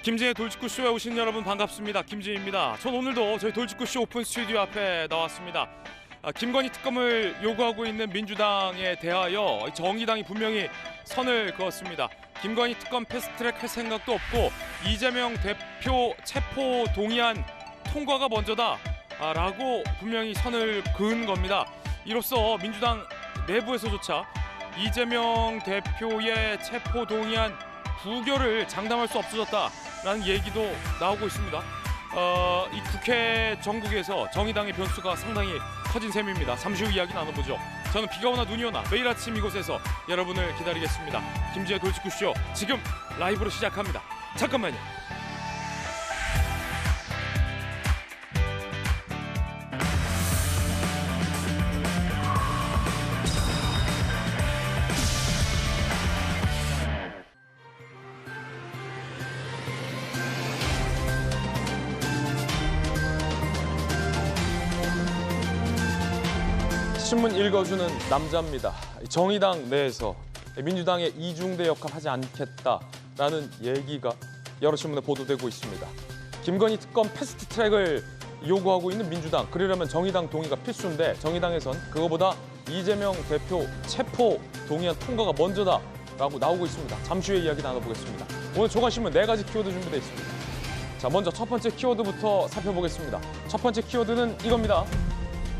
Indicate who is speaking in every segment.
Speaker 1: 김진의 돌직구쇼에 오신 여러분 반갑습니다. 김진입니다. 전 오늘도 저희 돌직구쇼 오픈 스튜디오 앞에 나왔습니다. 김건희 특검을 요구하고 있는 민주당에 대하여 정의당이 분명히 선을 그었습니다. 김건희 특검 패스트트랙 할 생각도 없고 이재명 대표 체포 동의안 통과가 먼저다 라고 분명히 선을 그은 겁니다. 이로써 민주당 내부에서조차 이재명 대표의 체포 동의안 부결을 장담할 수 없어졌다라는 얘기도 나오고 있습니다. 이 국회 정국에서 정의당의 변수가 상당히 커진 셈입니다. 잠시 후 이야기 나눠보죠. 저는 비가 오나 눈이 오나 매일 아침 이곳에서 여러분을 기다리겠습니다. 김지의 돌직구쇼 지금 라이브로 시작합니다. 잠깐만요. 신문 읽어주는 남자입니다. 정의당 내에서 민주당의 이중대 역할 하지 않겠다라는 얘기가 여러 신문에 보도되고 있습니다. 김건희 특검 패스트트랙을 요구하고 있는 민주당, 그러려면 정의당 동의가 필수인데 정의당에선 그거보다 이재명 대표 체포 동의안 통과가 먼저다라고 나오고 있습니다. 잠시 후에 이야기 나눠보겠습니다. 오늘 조간신문 4가지 키워드 준비되어 있습니다. 자, 먼저 첫 번째 키워드부터 살펴보겠습니다. 첫 번째 키워드는 이겁니다.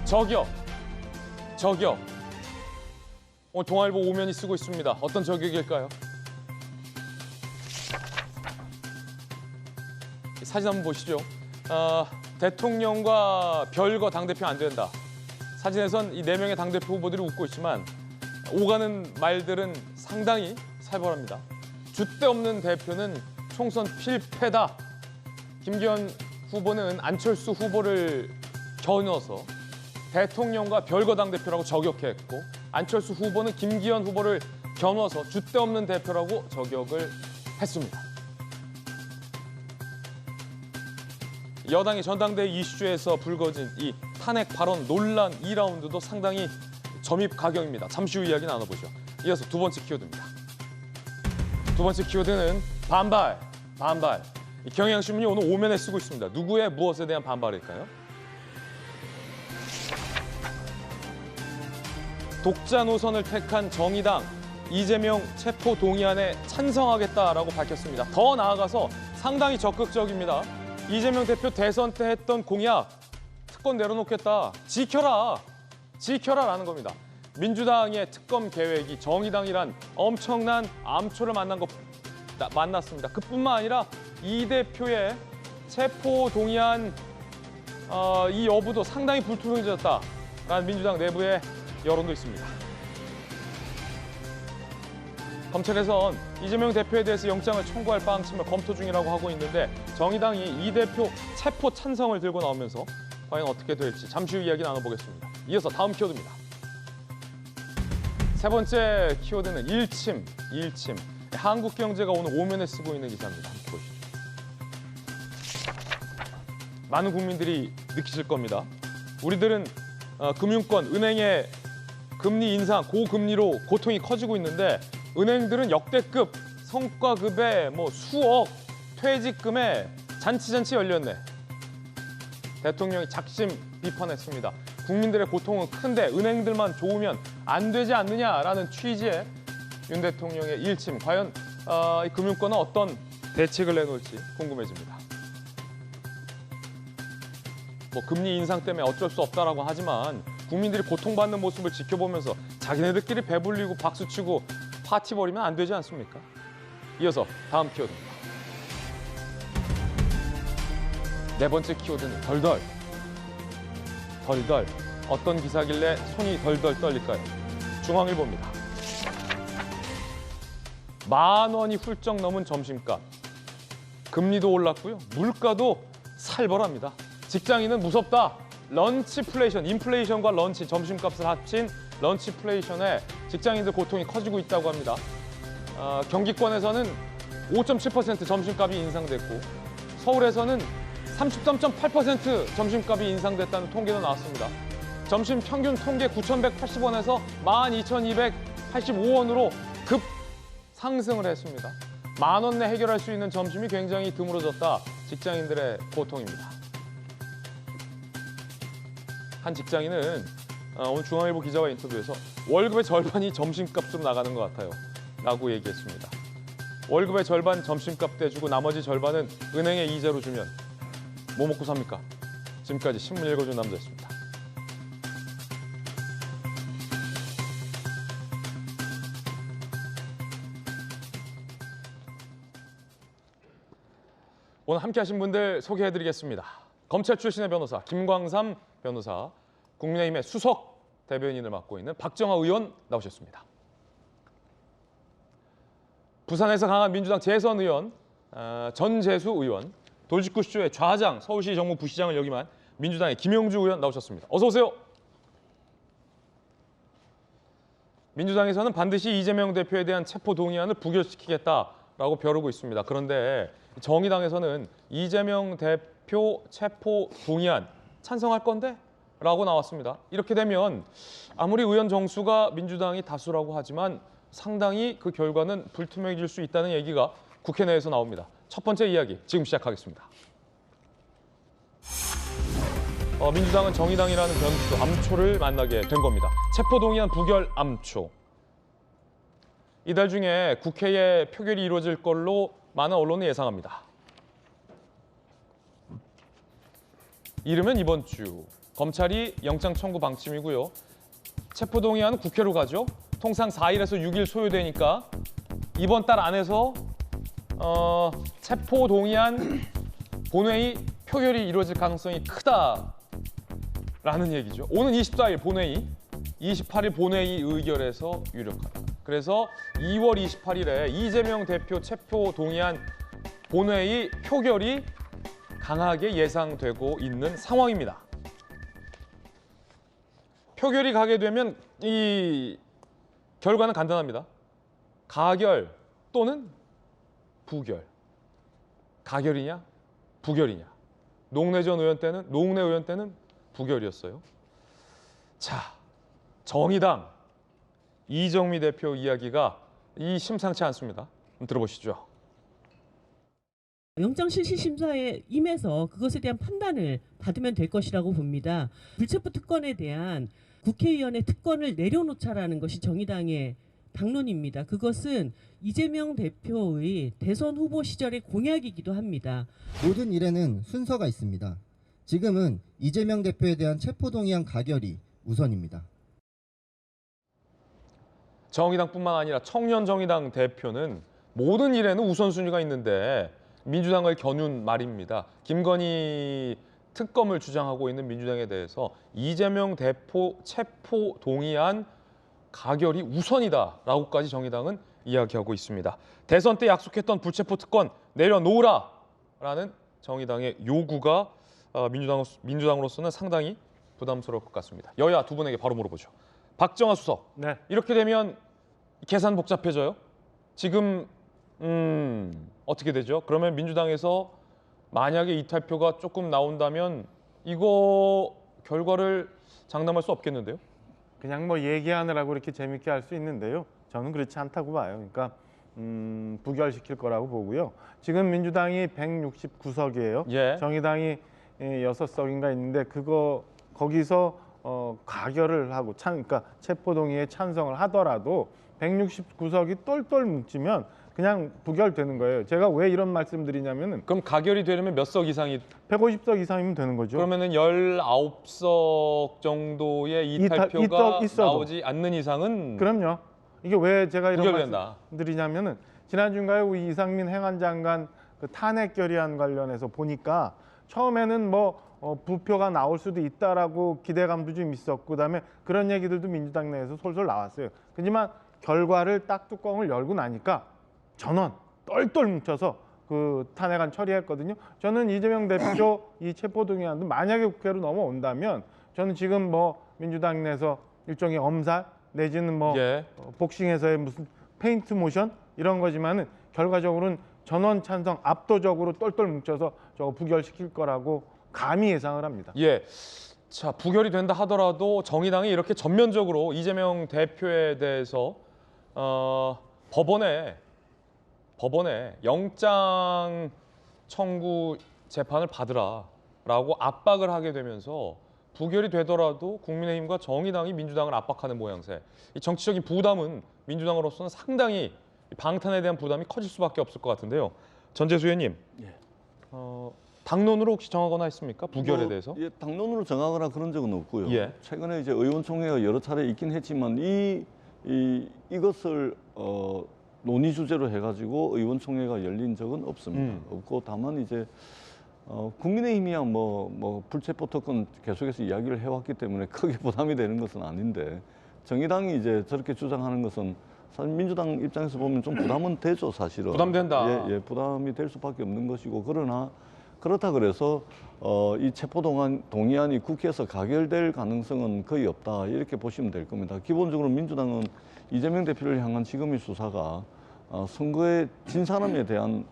Speaker 1: 저격. 오늘 동아일보 오면이 쓰고 있습니다. 어떤 저격일까요? 사진 한번 보시죠. 대통령과 별거 당대표 안 된다. 사진에선 이 4명의 당대표 후보들이 웃고 있지만 오가는 말들은 상당히 살벌합니다. 줏대 없는 대표는 총선 필패다. 김기현 후보는 안철수 후보를 겨누어서 대통령과 별거 당대표라고 저격했고 안철수 후보는 김기현 후보를 겨누어서 줏대 없는 대표라고 저격을 했습니다. 여당의 전당대회 이슈에서 불거진 이 탄핵 발언 논란 2라운드도 상당히 점입 가경입니다. 잠시 후 이야기 나눠보죠. 이어서 두 번째 키워드입니다. 두 번째 키워드는 반발. 경향신문이 오늘 오면에 쓰고 있습니다. 누구의 무엇에 대한 반발일까요? 독자 노선을 택한 정의당, 이재명 체포 동의안에 찬성하겠다라고 밝혔습니다. 더 나아가서 상당히 적극적입니다. 이재명 대표 대선 때 했던 공약, 특권 내려놓겠다, 지켜라라는 겁니다. 민주당의 특검 계획이 정의당이란 엄청난 암초를 만났습니다. 그뿐만 아니라 이 대표의 체포 동의안 이 여부도 상당히 불투명해졌다라는 민주당 내부의 여론도 있습니다. 검찰에선 이재명 대표에 대해서 영장을 청구할 방침을 검토 중이라고 하고 있는데 정의당이 이 대표 체포 찬성을 들고 나오면서 과연 어떻게 될지 잠시 후 이야기 나눠보겠습니다. 이어서 다음 키워드입니다. 세 번째 키워드는 일침. 한국경제가 오늘 오면에 쓰고 있는 기사입니다. 함께 보시죠. 많은 국민들이 느끼실 겁니다. 우리들은 금융권, 은행의 금리 인상, 고금리로 고통이 커지고 있는데 은행들은 역대급 성과급에 수억, 퇴직금에 잔치 열렸네. 대통령이 작심 비판했습니다. 국민들의 고통은 큰데 은행들만 좋으면 안 되지 않느냐라는 취지의 윤 대통령의 일침. 과연 이 금융권은 어떤 대책을 내놓을지 궁금해집니다. 금리 인상 때문에 어쩔 수 없다라고 하지만 국민들이 고통받는 모습을 지켜보면서 자기네들끼리 배불리고 박수치고 파티 벌이면 안 되지 않습니까? 이어서 다음 키워드입니다. 네 번째 키워드는 덜덜. 어떤 기사길래 손이 덜덜 떨릴까요? 중앙일보입니다. 10,000원이 훌쩍 넘은 점심값. 금리도 올랐고요. 물가도 살벌합니다. 직장인은 무섭다. 런치플레이션, 인플레이션과 런치, 점심값을 합친 런치플레이션에 직장인들 고통이 커지고 있다고 합니다. 경기권에서는 5.7% 점심값이 인상됐고 서울에서는 33.8% 점심값이 인상됐다는 통계도 나왔습니다. 점심 평균 통계 9,180원에서 12,285원으로 급 상승을 했습니다. 10,000원 내 해결할 수 있는 점심이 굉장히 드물어졌다. 직장인들의 고통입니다. 한 직장인은 오늘 중앙일보 기자와 인터뷰에서 월급의 절반이 점심값으로 나가는 것 같아요. 라고 얘기했습니다. 월급의 절반 점심값 떼주고 나머지 절반은 은행에 이자로 주면 뭐 먹고 삽니까? 지금까지 신문 읽어준 남자였습니다. 오늘 함께 하신 분들 소개해드리겠습니다. 검찰 출신의 변호사 김광삼 변호사, 국민의힘의 수석 대변인을 맡고 있는 박정하 의원 나오셨습니다. 부산에서 강한 민주당 재선 의원, 전재수 의원, 돌직구쇼의 좌장, 서울시 정무 부시장을 역임한 민주당의 김영주 의원 나오셨습니다. 어서 오세요. 민주당에서는 반드시 이재명 대표에 대한 체포 동의안을 부결시키겠다라고 벼르고 있습니다. 그런데 정의당에서는 이재명 대표 체포 동의안 찬성할 건데? 라고 나왔습니다. 이렇게 되면 아무리 의원 정수가 민주당이 다수라고 하지만 상당히 그 결과는 불투명해질 수 있다는 얘기가 국회 내에서 나옵니다. 첫 번째 이야기 지금 시작하겠습니다. 민주당은 정의당이라는 변수, 암초를 만나게 된 겁니다. 체포 동의안 부결 암초. 이달 중에 국회에 표결이 이루어질 걸로 많은 언론이 예상합니다. 이르면 이번 주 검찰이 영장 청구 방침이고요. 체포 동의안은 국회로 가죠. 통상 4일에서 6일 소요되니까 이번 달 안에서 체포 동의안 본회의 표결이 이루어질 가능성이 크다라는 얘기죠. 오는 24일 본회의, 28일 본회의 의결에서 유력하다. 그래서 2월 28일에 이재명 대표 체포 동의안 본회의 표결이 강하게 예상되고 있는 상황입니다. 표결이 가게 되면 이 결과는 간단합니다. 가결 또는 부결. 가결이냐, 부결이냐. 노웅래 의원 때는 부결이었어요. 자, 정의당 이정미 대표 이야기가 심상치 않습니다. 한번 들어보시죠.
Speaker 2: 영장실시심사에 임해서 그것에 대한 판단을 받으면 될 것이라고 봅니다. 불체포 특권에 대한 국회의원의 특권을 내려놓자라는 것이 정의당의 당론입니다. 그것은 이재명 대표의 대선 후보 시절의 공약이기도 합니다.
Speaker 3: 모든 일에는 순서가 있습니다. 지금은 이재명 대표에 대한 체포동의안 가결이 우선입니다.
Speaker 1: 정의당뿐만 아니라 청년정의당 대표는 모든 일에는 우선순위가 있는데 민주당을 겨눈 말입니다. 김건희 특검을 주장하고 있는 민주당에 대해서 이재명 대표 체포 동의안 가결이 우선이다라고까지 정의당은 이야기하고 있습니다. 대선 때 약속했던 불체포 특권 내려놓으라라는 정의당의 요구가 민주당으로서는 상당히 부담스러울 것 같습니다. 여야 두 분에게 바로 물어보죠. 박정하 수석,
Speaker 4: 네.
Speaker 1: 이렇게 되면 계산 복잡해져요? 지금 어떻게 되죠? 그러면 민주당에서 만약에 이탈표가 조금 나온다면 이거 결과를 장담할 수 없겠는데요?
Speaker 4: 그냥 뭐 얘기하느라고 이렇게 재밌게 할 수 있는데요. 저는 그렇지 않다고 봐요. 그러니까 부결시킬 거라고 보고요. 지금 민주당이 169석이에요.
Speaker 1: 예.
Speaker 4: 정의당이 6석인가 있는데 거기서 가결을 하고 그러니까 체포동의에 찬성을 하더라도 169석이 똘똘 뭉치면 그냥 부결되는 거예요. 제가 왜 이런 말씀드리냐면은
Speaker 1: 그럼 가결이 되려면 몇 석 이상이
Speaker 4: 150석 이상이면 되는 거죠.
Speaker 1: 그러면은 19석 정도의 이탈표가 나오지 않는 이상은
Speaker 4: 그럼요. 이게 왜 제가 이런
Speaker 1: 부결된다.
Speaker 4: 말씀드리냐면은 지난주인가요? 우리 이상민 행안장관 그 탄핵 결의안 관련해서 보니까 처음에는 부표가 나올 수도 있다라고 기대감도 좀 있었고 그다음에 그런 얘기들도 민주당 내에서 솔솔 나왔어요. 하지만 결과를 딱 뚜껑을 열고 나니까 전원 똘똘 뭉쳐서 그 탄핵안 처리했거든요. 저는 이재명 대표 이 체포동의안도 만약에 국회로 넘어온다면 저는 지금 민주당 내에서 일종의 엄살 내지는
Speaker 1: 예.
Speaker 4: 복싱에서의 무슨 페인트 모션 이런 거지만은 결과적으로는 전원 찬성 압도적으로 똘똘 뭉쳐서 저거 부결시킬 거라고 감히 예상을 합니다.
Speaker 1: 예. 자, 부결이 된다 하더라도 정의당이 이렇게 전면적으로 이재명 대표에 대해서 법원에 법원에 영장 청구 재판을 받으라라고 압박을 하게 되면서 부결이 되더라도 국민의힘과 정의당이 민주당을 압박하는 모양새. 이 정치적인 부담은 민주당으로서는 상당히 방탄에 대한 부담이 커질 수밖에 없을 것 같은데요. 전재수 의원님, 당론으로 혹시 정하거나 했습니까? 부결에 대해서?
Speaker 5: 예, 당론으로 정하거나 그런 적은 없고요.
Speaker 1: 예.
Speaker 5: 최근에 이제 의원총회가 여러 차례 있긴 했지만 이것을 논의 주제로 해가지고 의원총회가 열린 적은 없습니다. 없고 다만 이제 국민의힘이야 뭐 불체포 특권 계속해서 이야기를 해왔기 때문에 크게 부담이 되는 것은 아닌데 정의당이 이제 저렇게 주장하는 것은 사실 민주당 입장에서 보면 좀 부담은 되죠, 사실은.
Speaker 1: 부담된다.
Speaker 5: 예, 부담이 될 수밖에 없는 것이고 그러나 그렇다 그래서 이 체포 동의안이 국회에서 가결될 가능성은 거의 없다 이렇게 보시면 될 겁니다. 기본적으로 민주당은 이재명 대표를 향한 지금의 수사가 선거에 진 사람에 대한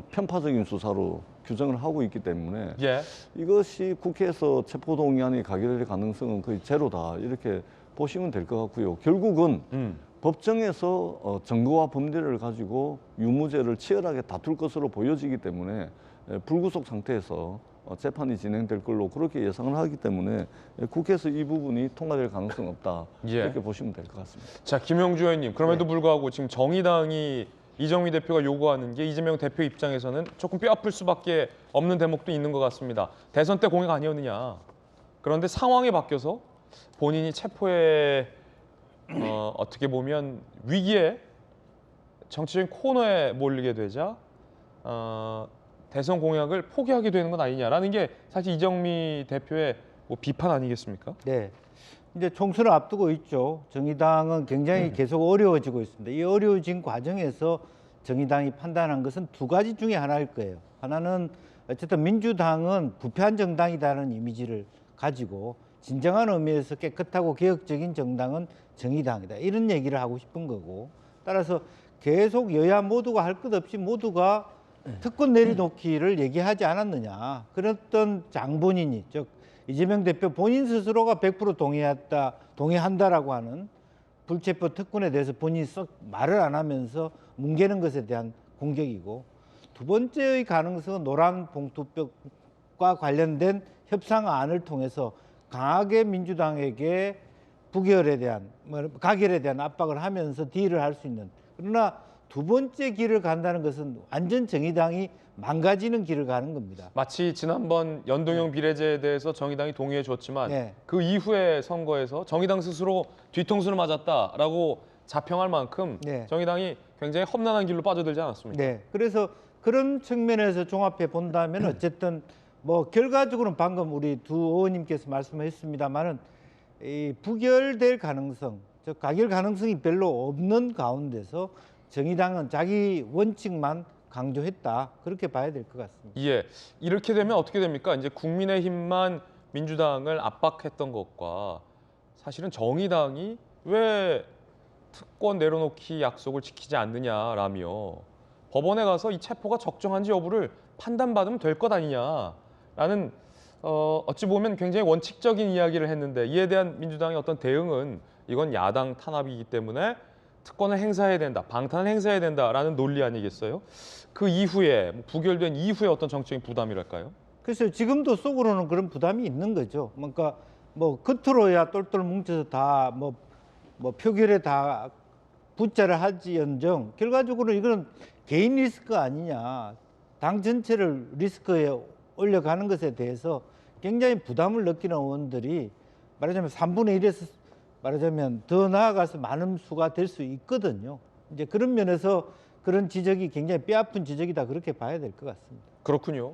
Speaker 5: 편파적인 수사로 규정을 하고 있기 때문에
Speaker 1: 예.
Speaker 5: 이것이 국회에서 체포 동의안이 가결될 가능성은 거의 제로다 이렇게 보시면 될 것 같고요. 결국은 법정에서 증거와 법리를 가지고 유무죄를 치열하게 다툴 것으로 보여지기 때문에 불구속 상태에서 재판이 진행될 걸로 그렇게 예상을 하기 때문에 국회에서 이 부분이 통과될 가능성은 없다
Speaker 1: 예.
Speaker 5: 이렇게 보시면 될 것 같습니다.
Speaker 1: 자, 김영주 의원님, 그럼에도 불구하고 지금 정의당이 이정미 대표가 요구하는 게 이재명 대표 입장에서는 조금 뼈아플 수밖에 없는 대목도 있는 것 같습니다. 대선 때 공약 아니었느냐. 그런데 상황이 바뀌어서 본인이 체포에 어떻게 보면 위기에 정치적인 코너에 몰리게 되자 대선 공약을 포기하게 되는 건 아니냐라는 게 사실 이정미 대표의 뭐 비판 아니겠습니까?
Speaker 6: 네. 이제 총선을 앞두고 있죠. 정의당은 굉장히 계속 어려워지고 있습니다. 이 어려워진 과정에서 정의당이 판단한 것은 두 가지 중에 하나일 거예요. 하나는 어쨌든 민주당은 부패한 정당이라는 이미지를 가지고 진정한 의미에서 깨끗하고 개혁적인 정당은 정의당이다. 이런 얘기를 하고 싶은 거고 따라서 계속 여야 모두가 할 것 없이 모두가 특권 내려놓기를 얘기하지 않았느냐. 그랬던 장본인이 즉 이재명 대표 본인 스스로가 100% 동의한다라고 하는 불체포 특권에 대해서 본인이 썩 말을 안 하면서 뭉개는 것에 대한 공격이고 두 번째의 가능성은 노란 봉투벽과 관련된 협상안을 통해서 강하게 민주당에게 부결에 대한 가결에 대한 압박을 하면서 딜을 할 수 있는 그러나 두 번째 길을 간다는 것은 완전 정의당이 망가지는 길을 가는 겁니다.
Speaker 1: 마치 지난번 연동형 비례제에 대해서 정의당이 동의해 줬지만
Speaker 6: 네.
Speaker 1: 그 이후의 선거에서 정의당 스스로 뒤통수를 맞았다라고 자평할 만큼
Speaker 6: 네.
Speaker 1: 정의당이 굉장히 험난한 길로 빠져들지 않았습니까?
Speaker 6: 네. 그래서 그런 측면에서 종합해 본다면 어쨌든 뭐 결과적으로는 방금 우리 두 의원님께서 말씀하셨습니다만은 이 부결될 가능성, 즉 가결 가능성이 별로 없는 가운데서 정의당은 자기 원칙만 강조했다 그렇게 봐야 될 것 같습니다.
Speaker 1: 예, 이렇게 되면 어떻게 됩니까? 이제 국민의힘만 민주당을 압박했던 것과 사실은 정의당이 왜 특권 내려놓기 약속을 지키지 않느냐라며 법원에 가서 이 체포가 적정한지 여부를 판단받으면 될 것 아니냐라는 어찌 보면 굉장히 원칙적인 이야기를 했는데 이에 대한 민주당의 어떤 대응은 이건 야당 탄압이기 때문에 특권을 행사해야 된다, 방탄을 행사해야 된다라는 논리 아니겠어요? 그 이후에 부결된 이후에 어떤 정치적인 부담이랄까요?
Speaker 6: 그래서 지금도 속으로는 그런 부담이 있는 거죠. 그러니까 뭐 겉으로야 똘똘 뭉쳐서 다 뭐 표결에 다 붙자를 할지언정 결과적으로 이거는 개인 리스크 아니냐. 당 전체를 리스크에 올려가는 것에 대해서 굉장히 부담을 느끼는 의원들이 말하자면 3분의 1에서 말하자면 더 나아가서 많은 수가 될 수 있거든요. 이제 그런 면에서 그런 지적이 굉장히 뼈아픈 지적이다 그렇게 봐야 될 것 같습니다.
Speaker 1: 그렇군요.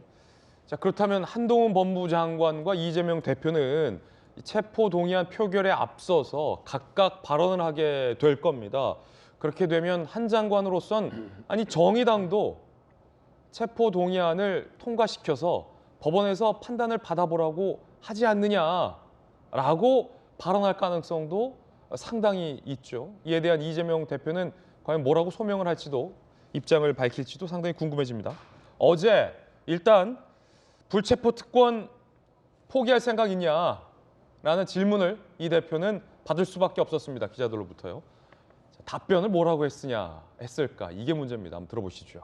Speaker 1: 자, 그렇다면 한동훈 법무장관과 이재명 대표는 체포 동의안 표결에 앞서서 각각 발언을 하게 될 겁니다. 그렇게 되면 한 장관으로선 아니 정의당도 체포 동의안을 통과시켜서 법원에서 판단을 받아보라고 하지 않느냐라고 발언할 가능성도 상당히 있죠. 이에 대한 이재명 대표는 과연 뭐라고 소명을 할지도 입장을 밝힐지도 상당히 궁금해집니다. 어제 일단 불체포 특권 포기할 생각 있냐라는 질문을 이 대표는 받을 수밖에 없었습니다. 기자들로부터요. 자, 답변을 뭐라고 했을까? 이게 문제입니다. 한번 들어보시죠.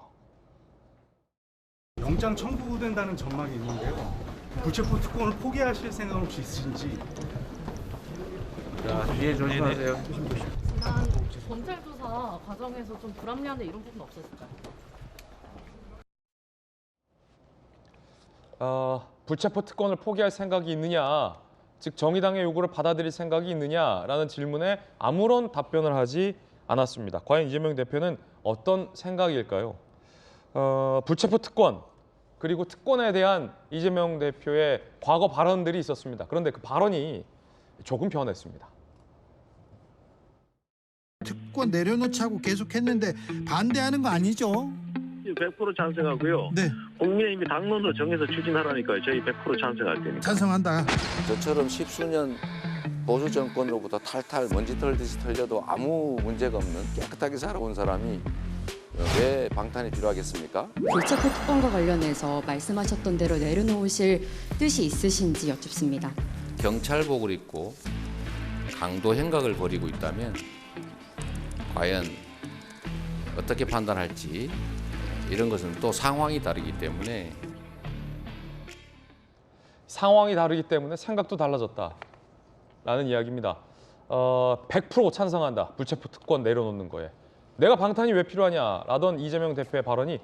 Speaker 7: 영장 청구된다는 전망이 있는데요. 불체포 특권을 포기하실 생각 혹시 있으신지?
Speaker 8: 지난 검찰 조사 과정에서 좀 불합리한데 이런 부분 없었을까요?
Speaker 1: 불체포 특권을 포기할 생각이 있느냐, 즉 정의당의 요구를 받아들일 생각이 있느냐라는 질문에 아무런 답변을 하지 않았습니다. 과연 이재명 대표는 어떤 생각일까요? 불체포 특권 그리고 특권에 대한 이재명 대표의 과거 발언들이 있었습니다. 그런데 그 발언이 조금 변했습니다.
Speaker 9: 특권 내려놓자고 계속했는데 반대하는 거 아니죠?
Speaker 10: 100% 찬성하고요.
Speaker 9: 네.
Speaker 10: 국민의힘이 당론으로 정해서 추진하라니까요. 저희 100% 찬성할 테니까.
Speaker 9: 찬성한다.
Speaker 11: 저처럼 십수년 보수 정권으로부터 탈탈 먼지 털듯이 털려도 아무 문제가 없는 깨끗하게 살아온 사람이 왜 방탄이 필요하겠습니까?
Speaker 8: 불체포 특권과 관련해서 말씀하셨던 대로 내려놓으실 뜻이 있으신지 여쭙습니다.
Speaker 11: 경찰복을 입고 강도 행각을 벌이고 있다면 과연 어떻게 판단할지 이런 것은 또 상황이 다르기 때문에 생각도 달라졌다라는 이야기입니다. 100% 찬성한다. 불체포 특권 내려놓는 거에. 내가 방탄이 왜 필요하냐라던 이재명 대표의 발언이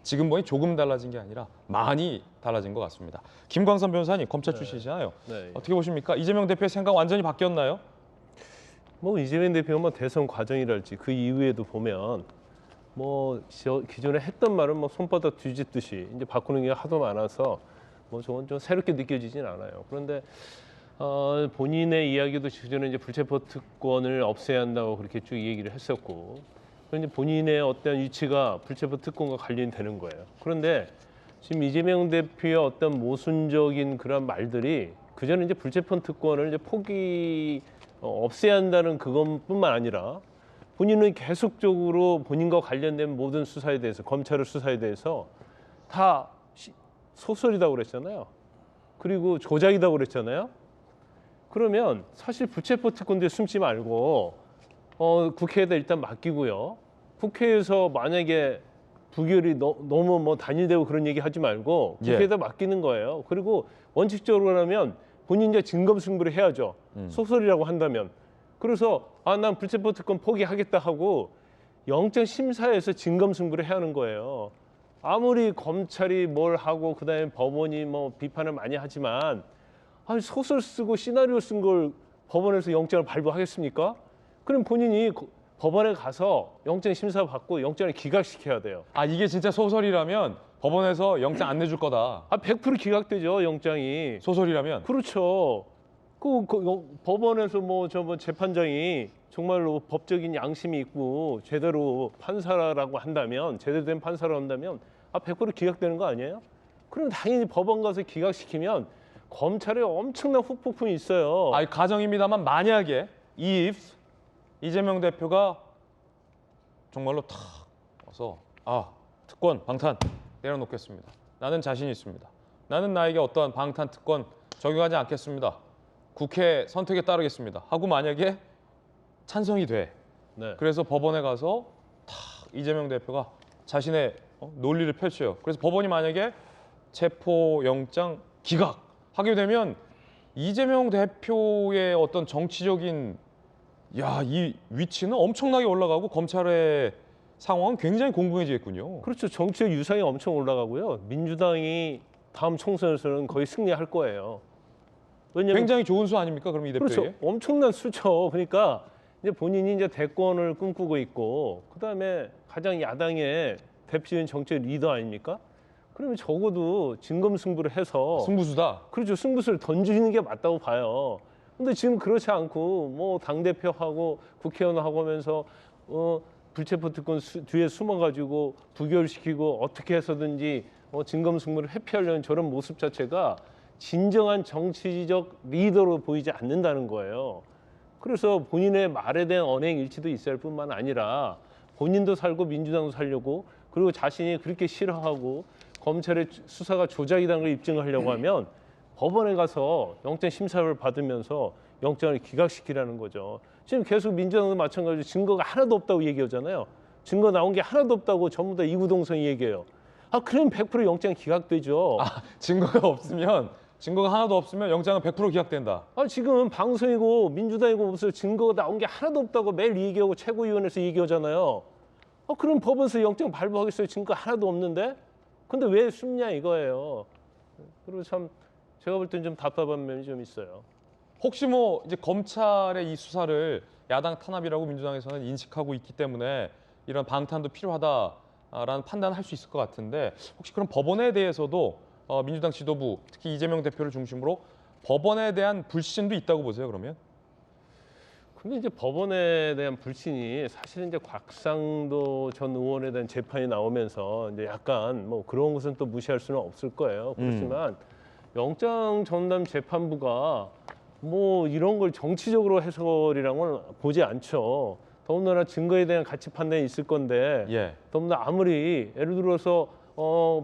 Speaker 11: 지금 보니 조금 달라진 게 아니라 많이 달라진 것 같습니다. 김광선 변호사님 검찰 출신이시잖아요.
Speaker 4: 네.
Speaker 1: 어떻게 보십니까? 이재명 대표의 생각 완전히 바뀌었나요?
Speaker 4: 뭐 이재명 대표가 뭐 대선 과정이랄지 그 이후에도 보면 뭐 기존에 했던 말은 뭐 손바닥 뒤집듯이 이제 바꾸는 게 하도 많아서 뭐 저건 좀 새롭게 느껴지진 않아요. 그런데 본인의 이야기도 기존에 이제 불체포 특권을 없애야 한다고 그렇게 쭉 얘기를 했었고, 그런데 본인의 어떤 위치가 불체포 특권과 관련이 되는 거예요. 그런데 지금 이재명 대표의 어떤 모순적인 그런 말들이 그전에 이제 불체포 특권을 이제 없애야 한다는 그것뿐만 아니라 본인은 계속적으로 본인과 관련된 모든 수사에 대해서 검찰의 수사에 대해서 다 소설이라고 그랬잖아요. 그리고 조작이라고 그랬잖아요. 그러면 사실 불체포 특권도 숨지 말고 국회에다 일단 맡기고요. 국회에서 만약에 부결이 너무 뭐 단일되고 그런 얘기 하지 말고 국회에다 맡기는 거예요. 그리고 원칙적으로 하면 본인 이제 진검승부를 해야죠. 소설이라고 한다면. 그래서 난 불체포 특권 포기하겠다 하고 영장 심사에서 진검승부를 해야 하는 거예요. 아무리 검찰이 뭘 하고 그다음에 법원이 뭐 비판을 많이 하지만 소설 쓰고 시나리오 쓴 걸 법원에서 영장을 발부하겠습니까? 그럼 본인이 법원에 가서 영장 심사 받고 영장을 기각시켜야 돼요.
Speaker 1: 이게 진짜 소설이라면 법원에서 영장 안 내줄 거다.
Speaker 4: 100% 기각되죠, 영장이.
Speaker 1: 소설이라면?
Speaker 4: 그렇죠. 법원에서 뭐 재판장이 정말로 법적인 양심이 있고 제대로 판사라고 한다면, 제대로 된 판사라고 한다면 100% 기각되는 거 아니에요? 그럼 당연히 법원 가서 기각시키면 검찰에 엄청난 후폭풍이 있어요.
Speaker 1: 가정입니다만 만약에 이재명 대표가 정말로 탁 와서 특권 방탄 내려놓겠습니다. 나는 자신 있습니다. 나는 나에게 어떠한 방탄 특권 적용하지 않겠습니다. 국회 선택에 따르겠습니다. 하고 만약에 찬성이 돼. 그래서 법원에 가서 탁 이재명 대표가 자신의 논리를 펼쳐요. 그래서 법원이 만약에 체포영장 기각하게 되면 이재명 대표의 어떤 정치적인 이 위치는 엄청나게 올라가고 검찰의 상황은 굉장히 공공해지겠군요.
Speaker 4: 그렇죠. 정치적 유상이 엄청 올라가고요. 민주당이 다음 총선에서는 거의 승리할 거예요. 왜냐면
Speaker 1: 굉장히 좋은 수 아닙니까? 그럼 이 대표에게?
Speaker 4: 그렇죠. 엄청난 수죠. 그러니까 이제 본인이 이제 대권을 꿈꾸고 있고 그다음에 가장 야당의 대표적인 정치 리더 아닙니까? 그러면 적어도 진검승부를 해서
Speaker 1: 승부수다.
Speaker 4: 그렇죠. 승부수를 던지는 게 맞다고 봐요. 근데 지금 그렇지 않고 뭐 당대표하고 국회의원하고 하면서 불체포 특권 뒤에 숨어가지고 부결시키고 어떻게 해서든지 진검승부를 회피하려는 저런 모습 자체가 진정한 정치적 리더로 보이지 않는다는 거예요. 그래서 본인의 말에 대한 언행 일치도 있어야 할 뿐만 아니라 본인도 살고 민주당도 살려고 그리고 자신이 그렇게 싫어하고 검찰의 수사가 조작이라는 걸 입증하려고 하면 법원에 가서 영장 심사를 받으면서 영장을 기각시키라는 거죠.
Speaker 12: 지금 계속 민주당도 마찬가지로 증거가 하나도 없다고 얘기하잖아요. 증거 나온 게 하나도 없다고 전부 다 이구동성이 얘기해요. 그럼 100% 영장 기각되죠.
Speaker 11: 증거가 하나도 없으면 영장은 100% 기각된다.
Speaker 12: 지금 방송이고 민주당이고 무슨 증거가 나온 게 하나도 없다고 매일 얘기하고 최고위원회에서 얘기하잖아요. 그럼 법원에서 영장 발부하겠어요. 증거 하나도 없는데? 근데 왜 숨냐 이거예요. 그리고 참 제가 볼 땐 좀 답답한 면이 좀 있어요.
Speaker 11: 혹시 뭐 이제 검찰의 이 수사를 야당 탄압이라고 민주당에서는 인식하고 있기 때문에 이런 방탄도 필요하다라는 판단을 할 수 있을 것 같은데 혹시 그럼 법원에 대해서도 민주당 지도부 특히 이재명 대표를 중심으로 법원에 대한 불신도 있다고 보세요, 그러면?
Speaker 12: 근데 이제 법원에 대한 불신이 사실은 이제 곽상도 전 의원에 대한 재판이 나오면서 이제 약간 뭐 그런 것은 또 무시할 수는 없을 거예요. 그렇지만 영장 전담 재판부가 뭐 이런 걸 정치적으로 해설이랑은 보지 않죠. 더군다나 증거에 대한 가치 판단이 있을 건데 더군다나 아무리 예를 들어서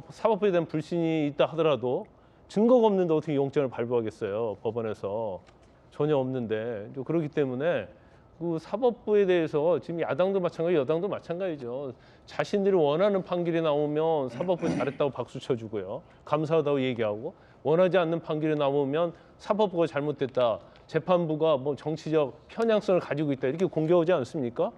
Speaker 12: 사법부에 대한 불신이 있다 하더라도 증거가 없는데 어떻게 영장을 발부하겠어요, 법원에서. 전혀 없는데. 그렇기 때문에 그 사법부에 대해서 지금 야당도 마찬가지, 여당도 마찬가지죠. 자신들이 원하는 판결이 나오면 사법부 잘했다고 박수 쳐주고요. 감사하다고 얘기하고, 원하지 않는 판결이 나오면 사법부가 잘못됐다, 재판부가 뭐 정치적 편향성을 가지고 있다, 이렇게 공격하지 않습니까?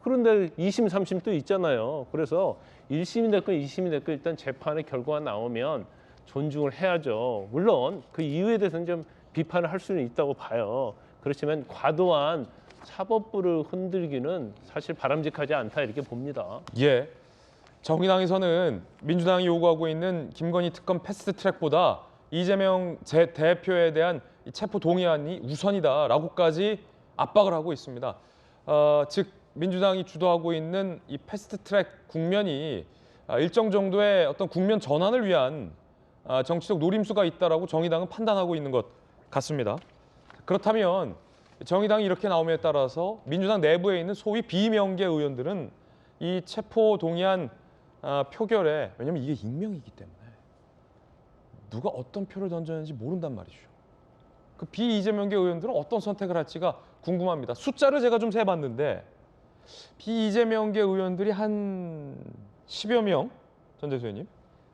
Speaker 12: 그런데 2심, 3심 또 있잖아요. 그래서 1심이 됐건 2심이 됐건 일단 재판의 결과가 나오면 존중을 해야죠. 물론 그 이유에 대해서는 좀 비판을 할 수는 있다고 봐요. 그렇지만 과도한 사법부를 흔들기는 사실 바람직하지 않다, 이렇게 봅니다.
Speaker 11: 정의당에서는 민주당이 요구하고 있는 김건희 특검 패스트트랙보다 이재명 대표에 대한 이 체포 동의안이 우선이다라고까지 압박을 하고 있습니다. 즉 민주당이 주도하고 있는 이 패스트트랙 국면이 일정 정도의 어떤 국면 전환을 위한 정치적 노림수가 있다라고 정의당은 판단하고 있는 것 같습니다. 그렇다면 정의당이 이렇게 나옴에 따라서 민주당 내부에 있는 소위 비명계 의원들은 이 체포 동의안 표결에, 왜냐하면 이게 익명이기 때문에 누가 어떤 표를 던졌는지 모른단 말이죠. 그 비이재명계 의원들은 어떤 선택을 할지가 궁금합니다. 숫자를 제가 좀 세봤는데 비이재명계 의원들이 한 10여 명, 전 대표님,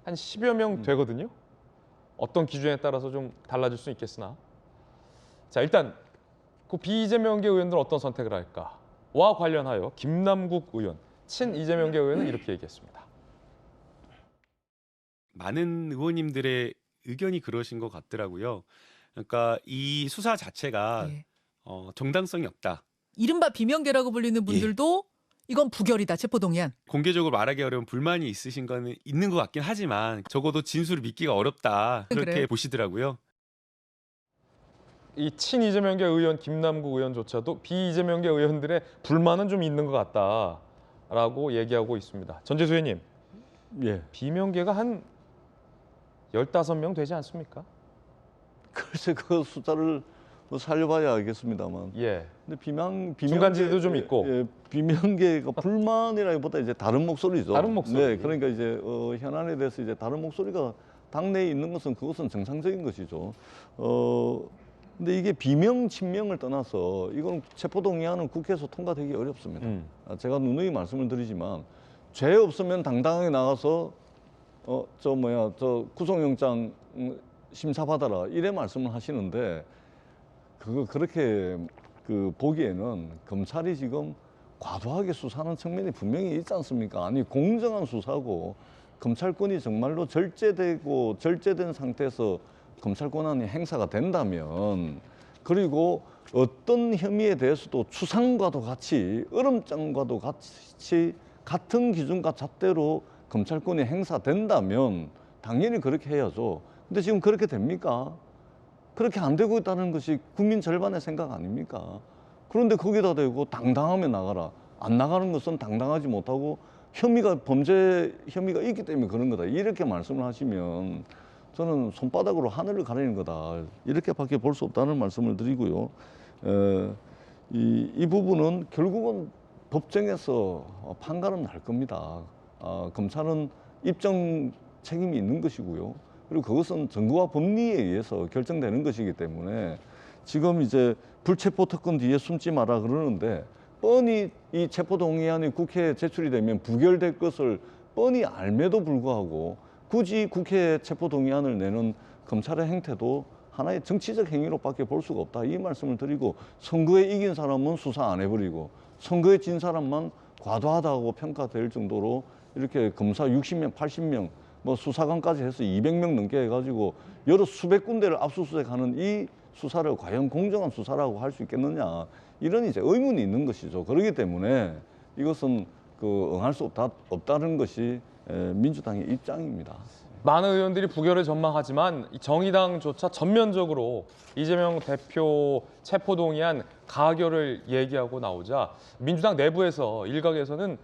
Speaker 11: 한 10여 명 되거든요. 어떤 기준에 따라서 좀 달라질 수 있겠으나, 자 일단 그 비이재명계 의원들은 어떤 선택을 할까와 관련하여 김남국 의원, 친이재명계 의원은 이렇게 얘기했습니다.
Speaker 13: 많은 의원님들의 의견이 그러신 것 같더라고요. 그러니까 이 수사 자체가 정당성이 없다.
Speaker 14: 이른바 비명계라고 불리는 분들도 이건 부결이다, 체포동의안.
Speaker 13: 공개적으로 말하기 어려운 불만이 있으신 거는 있는 것 같긴 하지만 적어도 진술을 믿기가 어렵다, 그렇게
Speaker 14: 그래요?
Speaker 13: 보시더라고요.
Speaker 11: 이 친이재명계 의원 김남국 의원조차도 비이재명계 의원들의 불만은 좀 있는 것 같다라고 얘기하고 있습니다. 전재수 의원님, 비명계가 한 15명 되지 않습니까?
Speaker 5: 글쎄 그 숫자를 뭐 살려봐야 알겠습니다만. 근데
Speaker 11: 중간지대도 좀 있고.
Speaker 5: 비명계가 불만이라기보다 이제 다른 목소리죠.
Speaker 11: 다른 목소리.
Speaker 5: 네, 그러니까 이제 현안에 대해서 이제 다른 목소리가 당내에 있는 것은 그것은 정상적인 것이죠. 근데 이게 비명 친명을 떠나서 이건 체포동의안은 국회에서 통과되기 어렵습니다. 제가 누누이 말씀을 드리지만 죄 없으면 당당하게 나가서 저 구속영장 심사받아라, 이래 말씀을 하시는데 그거 그렇게 보기에는 검찰이 지금 과도하게 수사하는 측면이 분명히 있지 않습니까? 아니 공정한 수사고 검찰권이 정말로 절제된 상태에서 검찰 권한이 행사가 된다면, 그리고 어떤 혐의에 대해서도 추상과도 같이 얼음장과도 같이 같은 기준과 잣대로 검찰권이 행사된다면 당연히 그렇게 해야죠. 근데 지금 그렇게 됩니까? 그렇게 안 되고 있다는 것이 국민 절반의 생각 아닙니까? 그런데 거기다 대고 당당하게 나가라, 안 나가는 것은 당당하지 못하고 범죄 혐의가 있기 때문에 그런 거다, 이렇게 말씀을 하시면 저는 손바닥으로 하늘을 가리는 거다, 이렇게밖에 볼 수 없다는 말씀을 드리고요. 이 부분은 결국은 법정에서 판가름 날 겁니다. 검찰은 입증 책임이 있는 것이고요. 그리고 그것은 증거와 법리에 의해서 결정되는 것이기 때문에 지금 이제 불체포 특권 뒤에 숨지 마라 그러는데 뻔히 이 체포동의안이 국회에 제출이 되면 부결될 것을 뻔히 알매도 불구하고 굳이 국회에 체포동의안을 내는 검찰의 행태도 하나의 정치적 행위로밖에 볼 수가 없다. 이 말씀을 드리고 선거에 이긴 사람은 수사 안 해버리고 선거에 진 사람만 과도하다고 평가될 정도로 이렇게 검사 60명, 80명, 뭐 수사관까지 해서 200명 넘게 해가지고 여러 수백 군데를 압수수색하는 이 수사를 과연 공정한 수사라고 할 수 있겠느냐 이런 이제 의문이 있는 것이죠. 그렇기 때문에 이것은 응할 수 없다는 것이 민주당의 입장입니다.
Speaker 11: 많은 의원들이 부결을 전망하지만 정의당조차 전면적으로 이재명 대표 체포동의안 가결을 얘기하고 나오자 민주당 내부에서 일각에서는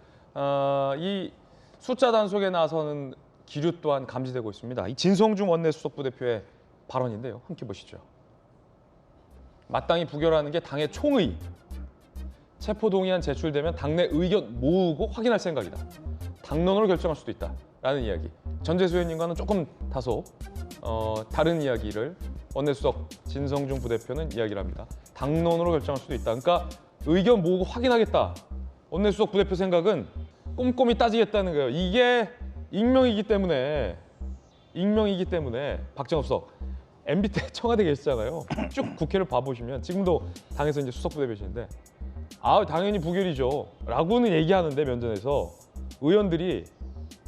Speaker 11: 이 숫자 단속에 나서는 기류 또한 감지되고 있습니다. 이 진성중 원내수석 부대표의 발언인데요. 함께 보시죠. 마땅히 부결하는 게 당의 총의. 체포동의안 제출되면 당내 의견 모으고 확인할 생각이다. 당론으로 결정할 수도 있다. 라는 이야기. 전재수 의원님과는 조금 다소 다른 이야기를 원내수석 진성중 부대표는 이야기를 합니다. 당론으로 결정할 수도 있다. 그러니까 의견 모으고 확인하겠다. 원내수석 부대표 생각은 꼼꼼히 따지겠다는 거예요. 이게 익명이기 때문에 박정호 수석 MB 때 청와대 계시잖아요. 쭉 국회를 봐보시면 지금도 당에서 이제 수석 부대표신데 당연히 부결이죠. 라고는 얘기하는데 면전에서 의원들이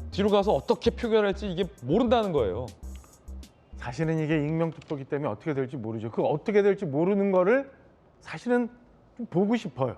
Speaker 11: 뒤로 가서 어떻게 표결할지 이게 모른다는 거예요.
Speaker 4: 사실은 이게 익명투표기 때문에 어떻게 될지 모르죠. 그 어떻게 될지 모르는 거를 사실은 좀 보고 싶어요.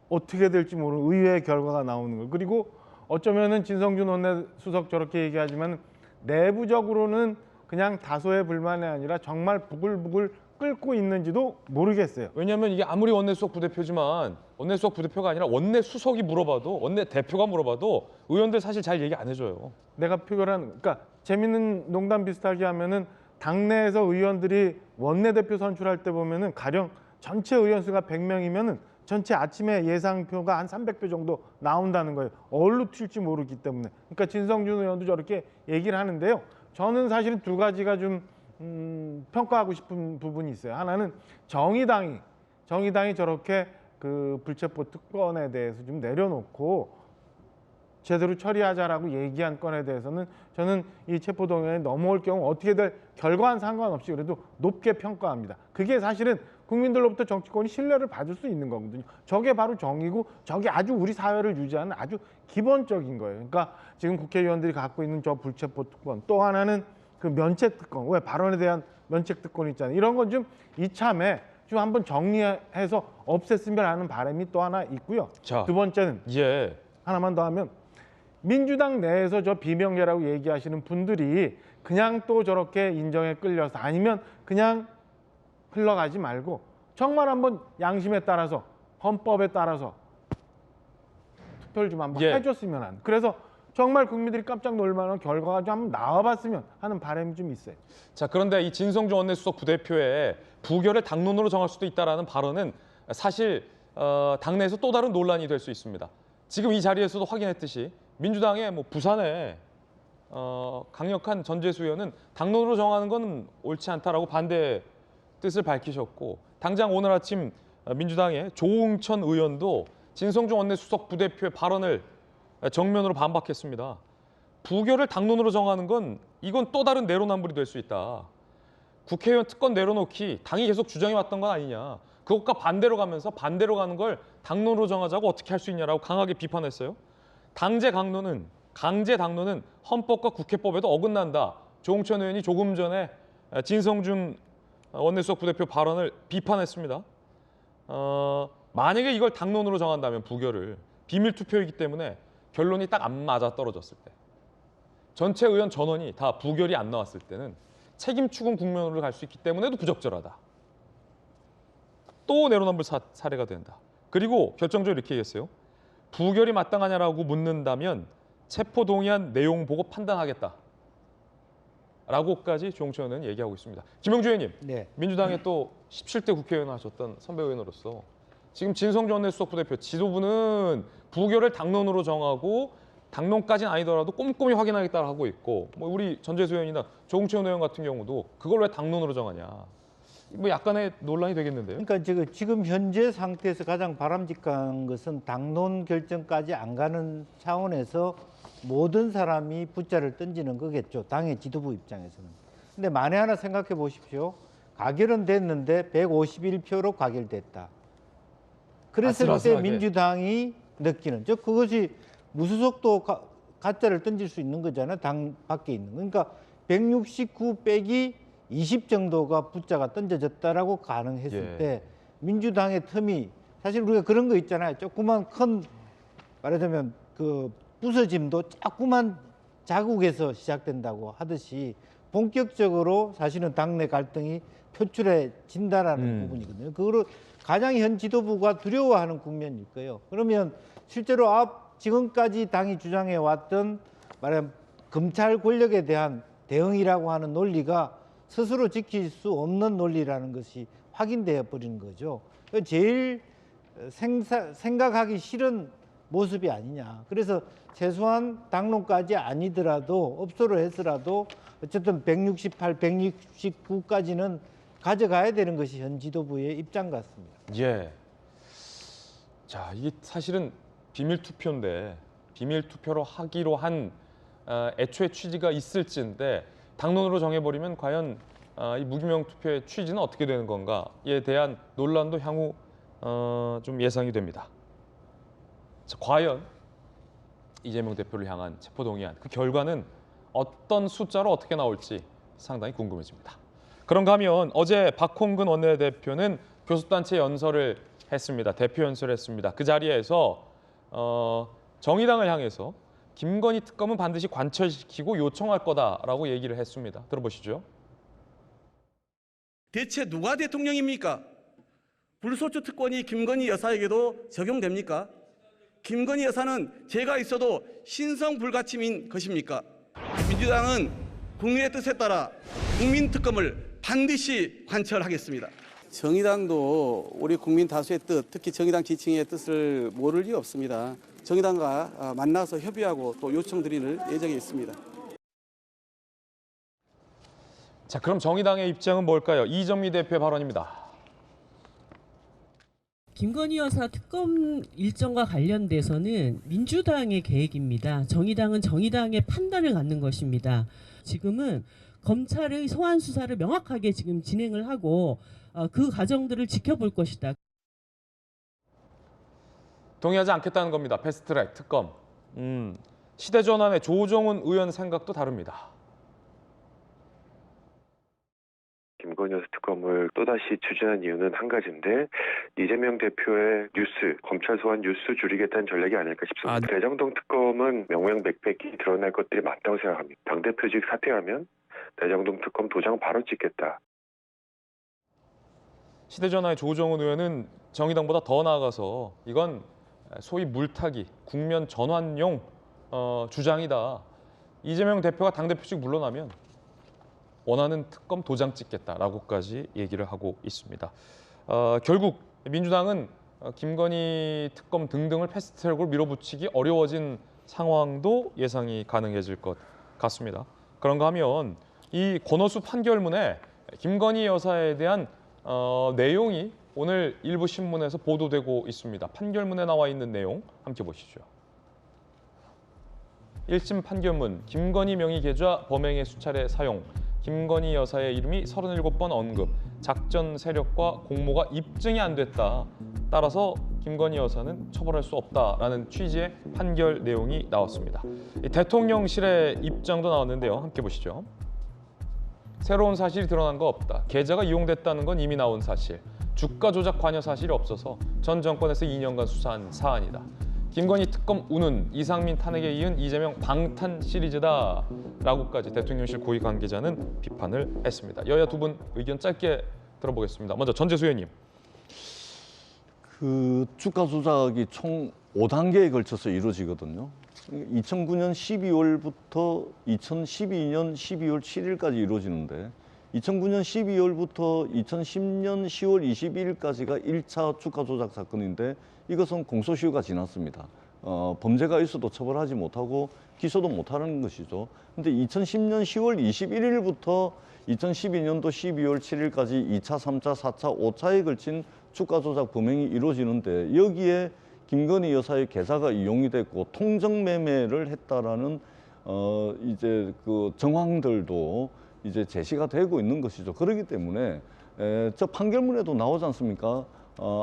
Speaker 4: 어떻게 될지 모르는 의외의 결과가 나오는 걸. 그리고 어쩌면은 진성준 원내수석 저렇게 얘기하지만 내부적으로는 그냥 다소의 불만이 아니라 정말 부글부글 끓고 있는지도 모르겠어요.
Speaker 11: 왜냐하면 이게 아무리 원내수석 부대표지만 원내수석 부대표가 아니라 원내수석이 물어봐도 원내대표가 물어봐도 의원들 사실 잘 얘기 안 해줘요.
Speaker 4: 내가 그러니까 재밌는 농담 비슷하게 하면은 당내에서 의원들이 원내대표 선출할 때 보면은 가령 전체 의원 수가 100명이면은 전체 아침에 예상표가 한 300표 정도 나온다는 거예요. 어디로 튈지 모르기 때문에. 그러니까 진성준 의원도 저렇게 얘기를 하는데요. 저는 사실은 두 가지가 좀 평가하고 싶은 부분이 있어요. 하나는 정의당이 저렇게 그 불체포 특권에 대해서 좀 내려놓고 제대로 처리하자라고 얘기한 건에 대해서는 저는 이 체포동의안이 넘어올 경우 어떻게 될 결과와는 상관없이 그래도 높게 평가합니다. 그게 사실은 국민들로부터 정치권이 신뢰를 받을 수 있는 거거든요. 저게 바로 정의고 저게 아주 우리 사회를 유지하는 아주 기본적인 거예요. 그러니까 지금 국회의원들이 갖고 있는 저 불체포 특권, 또 하나는 그 면책 특권, 왜 발언에 대한 면책 특권 있잖아요. 이런 건 좀 이참에 좀 한번 정리해서 없앴으면 하는 바람이 또 하나 있고요.
Speaker 11: 자,
Speaker 4: 두 번째는 하나만 더 하면 민주당 내에서 저 비명계라고 얘기하시는 분들이 그냥 또 저렇게 인정에 끌려서 아니면 그냥 흘러가지 말고 정말 한번 양심에 따라서 헌법에 따라서 투표를 좀 한번 해줬으면 하는. 그래서 정말 국민들이 깜짝 놀 만한 결과가 좀 한번 나와봤으면 하는 바람이 좀 있어요.
Speaker 11: 자, 그런데 이 진성준 원내수석 부대표의 부결을 당론으로 정할 수도 있다라는 발언은 사실 당내에서 또 다른 논란이 될 수 있습니다. 지금 이 자리에서도 확인했듯이 민주당의 부산에 강력한 전재수 의원은 당론으로 정하는 건 옳지 않다라고 반대 뜻을 밝히셨고 당장 오늘 아침 민주당의 조응천 의원도 진성준 원내수석 부대표의 발언을 정면으로 반박했습니다. 부결을 당론으로 정하는 건 이건 또 다른 내로남불이 될 수 있다. 국회의원 특권 내려놓기 당이 계속 주장해왔던 건 아니냐. 그것과 반대로 가면서 반대로 가는 걸 당론으로 정하자고 어떻게 할 수 있냐라고 강하게 비판했어요. 강제 당론은 헌법과 국회법에도 어긋난다. 조응천 의원이 조금 전에 진성준 원내수석 부대표 발언을 비판했습니다. 만약에 이걸 당론으로 정한다면 부결을 비밀 투표이기 때문에 결론이 딱 안 맞아 떨어졌을 때 전체 의원 전원이 다 부결이 안 나왔을 때는 책임 추궁 국면으로 갈 수 있기 때문에도 부적절하다. 또 내로남불 사례가 된다. 그리고 결정적으로 이렇게 얘기했어요. 부결이 마땅하냐라고 묻는다면 체포동의안 내용 보고 판단하겠다. 라고까지 조응천 의원은 얘기하고 있습니다. 김영주 의원님, 민주당의 또 17대 국회의원 하셨던 선배 의원으로서 지금 진성준 원내수석 부대표 지도부는 부결을 당론으로 정하고 당론까지는 아니더라도 꼼꼼히 확인하겠다고 하고 있고 우리 전재수 의원이나 조응천 의원 같은 경우도 그걸 왜 당론으로 정하냐. 뭐 약간의 논란이 되겠는데요.
Speaker 6: 그러니까 지금 현재 상태에서 가장 바람직한 것은 당론 결정까지 안 가는 차원에서 모든 사람이 붓자를 던지는 거겠죠. 당의 지도부 입장에서는. 근데 만에 하나 생각해 보십시오. 가결은 됐는데 151표로 가결됐다. 그랬을 때
Speaker 11: 아슬아슬하게.
Speaker 6: 민주당이 느끼는, 즉 그것이 무소속도 가짜를 던질 수 있는 거잖아요. 당 밖에 있는. 그러니까 169 빼기 20 정도가 붓자가 던져졌다라고 가능했을
Speaker 11: 예.
Speaker 6: 때 민주당의 틈이, 사실 우리가 그런 거 있잖아요. 조그만 큰, 말하자면 그 부서짐도 조그만 자국에서 시작된다고 하듯이 본격적으로 사실은 당내 갈등이 표출해진다라는 부분이거든요. 그거를 가장 현 지도부가 두려워하는 국면일 거예요. 그러면 실제로 지금까지 당이 주장해 왔던 말하자면 검찰 권력에 대한 대응이라고 하는 논리가 스스로 지킬 수 없는 논리라는 것이 확인되어 버리는 거죠. 제일 생각하기 싫은 모습이 아니냐. 그래서 최소한 당론까지 아니더라도 업소를 해서라도 어쨌든 168, 169까지는 가져가야 되는 것이 현 지도부의 입장 같습니다.
Speaker 11: 예. 자, 이게 사실은 비밀 투표인데 비밀 투표로 하기로 한 애초에 취지가 있을지인데 당론으로 정해버리면 과연 이 무기명 투표의 취지는 어떻게 되는 건가에 대한 논란도 향후 좀 예상이 됩니다. 자, 과연 이재명 대표를 향한 체포동의안 그 결과는 어떤 숫자로 어떻게 나올지 상당히 궁금해집니다. 그런가 하면 어제 박홍근 원내대표는 교섭단체 연설을 했습니다. 대표 연설을 했습니다. 그 자리에서 정의당을 향해서 김건희 특검은 반드시 관철시키고 요청할 거다라고 얘기를 했습니다. 들어보시죠.
Speaker 15: 대체 누가 대통령입니까? 불소추 특권이 김건희 여사에게도 적용됩니까? 김건희 여사는 제가 있어도 신성불가침인 것입니까? 민주당은 국민의 뜻에 따라 국민특검을 반드시 관철하겠습니다.
Speaker 16: 정의당도 우리 국민 다수의 뜻, 특히 정의당 지층의 뜻을 모를 리 없습니다. 정의당과 만나서 협의하고 또 요청드릴 예정에 있습니다.
Speaker 11: 자, 그럼 정의당의 입장은 뭘까요? 이정미 대표의 발언입니다.
Speaker 2: 김건희 여사 특검 일정과 관련돼서는 민주당의 계획입니다. 정의당은 정의당의 판단을 갖는 것입니다. 지금은 검찰의 소환 수사를 명확하게 지금 진행을 하고 그 과정들을 지켜볼 것이다.
Speaker 11: 동의하지 않겠다는 겁니다. 패스트트랙 특검. 시대전환의 조정훈 의원 생각도 다릅니다.
Speaker 17: 김건희 여사 특검을 또다시 추진한 이유는 한 가지인데 이재명 대표의 뉴스, 검찰 소환 뉴스 줄이겠다는 전략이 아닐까 싶습니다. 대장동 특검은 명명백백히 드러날 것들이 많다고 생각합니다. 당대표직 사퇴하면 대장동 특검 도장 바로 찍겠다.
Speaker 11: 시대전환의 조정훈 의원은 정의당보다 더 나아가서 이건 소위 물타기, 국면 전환용 주장이다. 이재명 대표가 당대표직 물러나면 원하는 특검 도장 찍겠다라고까지 얘기를 하고 있습니다. 결국 민주당은 김건희 특검 등등을 패스트트랙으로 밀어붙이기 어려워진 상황도 예상이 가능해질 것 같습니다. 그런가 하면 이 권오수 판결문에 김건희 여사에 대한 내용이 오늘 일부 신문에서 보도되고 있습니다. 판결문에 나와 있는 내용 함께 보시죠. 1심 판결문, 김건희 명의 계좌 범행의 수차례 사용, 김건희 여사의 이름이 37번 언급, 작전 세력과 공모가 입증이 안 됐다. 따라서 김건희 여사는 처벌할 수 없다라는 취지의 판결 내용이 나왔습니다. 대통령실의 입장도 나왔는데요. 함께 보시죠. 새로운 사실이 드러난 거 없다. 계좌가 이용됐다는 건 이미 나온 사실. 주가 조작 관여 사실이 없어서 전 정권에서 2년간 수사한 사안이다. 김건희 특검 운운, 이상민 탄핵에 이은 이재명 방탄 시리즈다 라고까지 대통령실 고위 관계자는 비판을 했습니다. 여야 두 분 의견 짧게 들어보겠습니다. 먼저 전재수 의원님.
Speaker 5: 그 주가 조작이 총 5단계에 걸쳐서 이루어지거든요. 2009년 12월부터 2012년 12월 7일까지 이루어지는데 2009년 12월부터 2010년 10월 22일까지가 1차 주가 조작 사건인데 이것은 공소시효가 지났습니다. 범죄가 있어도 처벌하지 못하고 기소도 못하는 것이죠. 근데 2010년 10월 21일부터 2012년도 12월 7일까지 2차, 3차, 4차, 5차에 걸친 주가 조작 범행이 이루어지는데 여기에 김건희 여사의 계좌가 이용이 됐고 통정 매매를 했다라는 이제 그 정황들도 이제 제시가 되고 있는 것이죠. 그렇기 때문에 저 판결문에도 나오지 않습니까?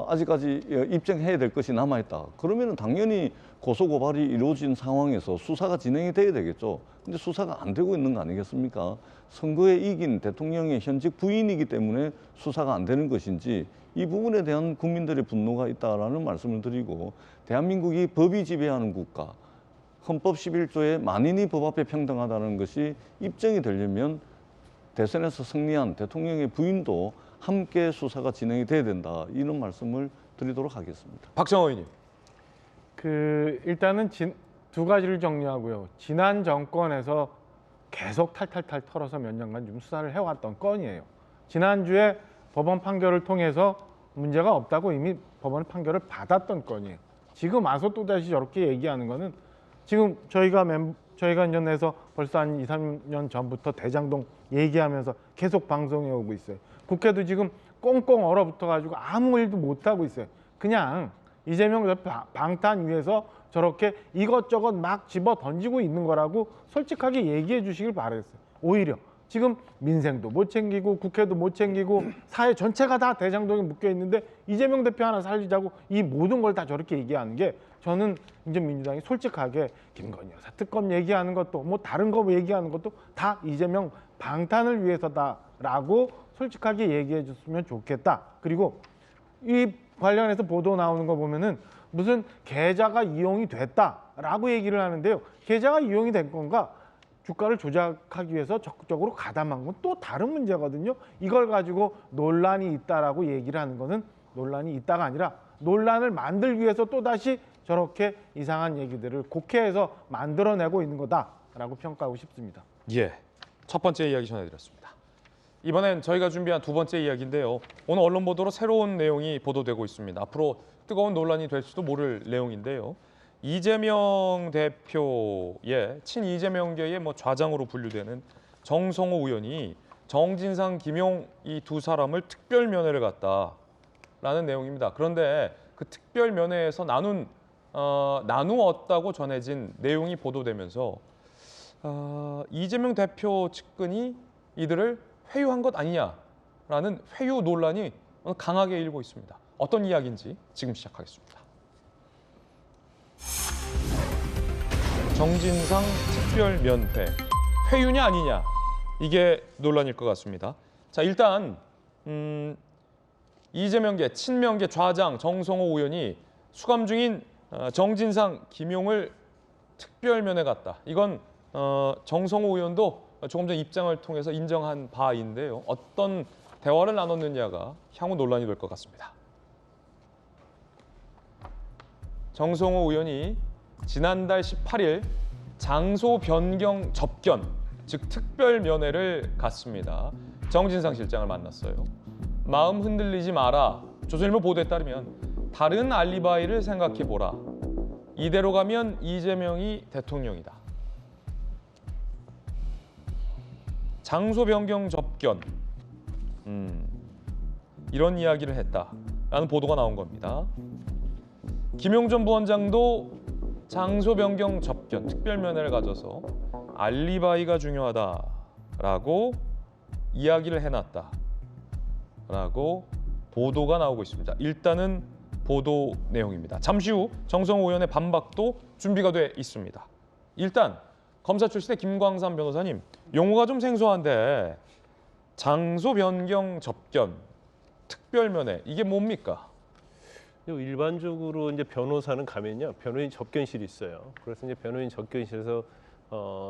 Speaker 5: 아직까지 입증해야 될 것이 남아있다. 그러면은 당연히 고소고발이 이루어진 상황에서 수사가 진행이 돼야 되겠죠. 근데 수사가 안 되고 있는 거 아니겠습니까? 선거에 이긴 대통령의 현직 부인이기 때문에 수사가 안 되는 것인지 이 부분에 대한 국민들의 분노가 있다라는 말씀을 드리고 대한민국이 법이 지배하는 국가, 헌법 11조에 만인이 법 앞에 평등하다는 것이 입증이 되려면 대선에서 승리한 대통령의 부인도 함께 수사가 진행이 돼야 된다. 이런 말씀을 드리도록 하겠습니다.
Speaker 11: 박정호 의원님.
Speaker 4: 일단은 두 가지를 정리하고요. 지난 정권에서 계속 탈탈탈 털어서 몇 년간 좀 수사를 해왔던 건이에요. 지난주에 법원 판결을 통해서 문제가 없다고 이미 법원 판결을 받았던 건이에요. 지금 와서 또다시 저렇게 얘기하는 거는 지금 저희가 인전에서 벌써 한 2, 3년 전부터 대장동 얘기하면서 계속 방송에 오고 있어요. 국회도 지금 꽁꽁 얼어붙어가지고 아무 일도 못하고 있어요. 그냥 이재명 대표 방탄 위에서 저렇게 이것저것 막 집어 던지고 있는 거라고 솔직하게 얘기해 주시길 바랬어요. 오히려 지금 민생도 못 챙기고 국회도 못 챙기고 사회 전체가 다 대장동에 묶여 있는데 이재명 대표 하나 살리자고 이 모든 걸 다 저렇게 얘기하는 게 저는 이제 민주당이 솔직하게 김건희 여사 특검 얘기하는 것도 뭐 다른 거 얘기하는 것도 다 이재명 방탄을 위해서다라고 솔직하게 얘기해 줬으면 좋겠다. 그리고 이 관련해서 보도 나오는 거 보면은 무슨 계좌가 이용이 됐다라고 얘기를 하는데요. 계좌가 이용이 된 건가? 주가를 조작하기 위해서 적극적으로 가담한 건 또 다른 문제거든요. 이걸 가지고 논란이 있다라고 얘기를 하는 거는 논란이 있다가 아니라 논란을 만들기 위해서 또다시 저렇게 이상한 얘기들을 국회에서 만들어내고 있는 거다라고 평가하고 싶습니다.
Speaker 11: 예, 첫 번째 이야기 전해드렸습니다. 이번엔 저희가 준비한 두 번째 이야기인데요. 오늘 언론 보도로 새로운 내용이 보도되고 있습니다. 앞으로 뜨거운 논란이 될지도 모를 내용인데요. 이재명 대표의 친이재명계의 좌장으로 분류되는 정성호 의원이 정진상, 김용 이 두 사람을 특별 면회를 갔다라는 내용입니다. 그런데 그 특별 면회에서 나누었다고 전해진 내용이 보도되면서 이재명 대표 측근이 이들을 회유한 것 아니냐라는 회유 논란이 강하게 일고 있습니다. 어떤 이야기인지 지금 시작하겠습니다. 정진상 특별 면회, 회유냐 아니냐 이게 논란일 것 같습니다. 자, 일단 이재명계, 친명계 좌장 정성호 의원이 수감 중인 정진상, 김용을 특별 면회 갔다. 이건 정성호 의원도 조금 전 입장을 통해서 인정한 바인데요. 어떤 대화를 나눴느냐가 향후 논란이 될 것 같습니다. 정성호 의원이 지난달 18일 장소 변경 접견, 즉 특별 면회를 갔습니다. 정진상 실장을 만났어요. 마음 흔들리지 마라. 조선일보 보도에 따르면 다른 알리바이를 생각해보라. 이대로 가면 이재명이 대통령이다. 장소 변경 접견, 이런 이야기를 했다라는 보도가 나온 겁니다. 김용 전 부원장도 장소 변경 접견, 특별 면회를 가져서 알리바이가 중요하다라고 이야기를 해놨다라고 보도가 나오고 있습니다. 일단은 보도 내용입니다. 잠시 후 정성호 의원의 반박도 준비가 돼 있습니다. 일단 검사 출신의 김광삼 변호사님, 용어가 좀 생소한데 장소 변경 접견, 특별 면회 이게 뭡니까?
Speaker 12: 일반적으로 이제 변호사는 가면요, 변호인 접견실이 있어요. 그래서 이제 변호인 접견실에서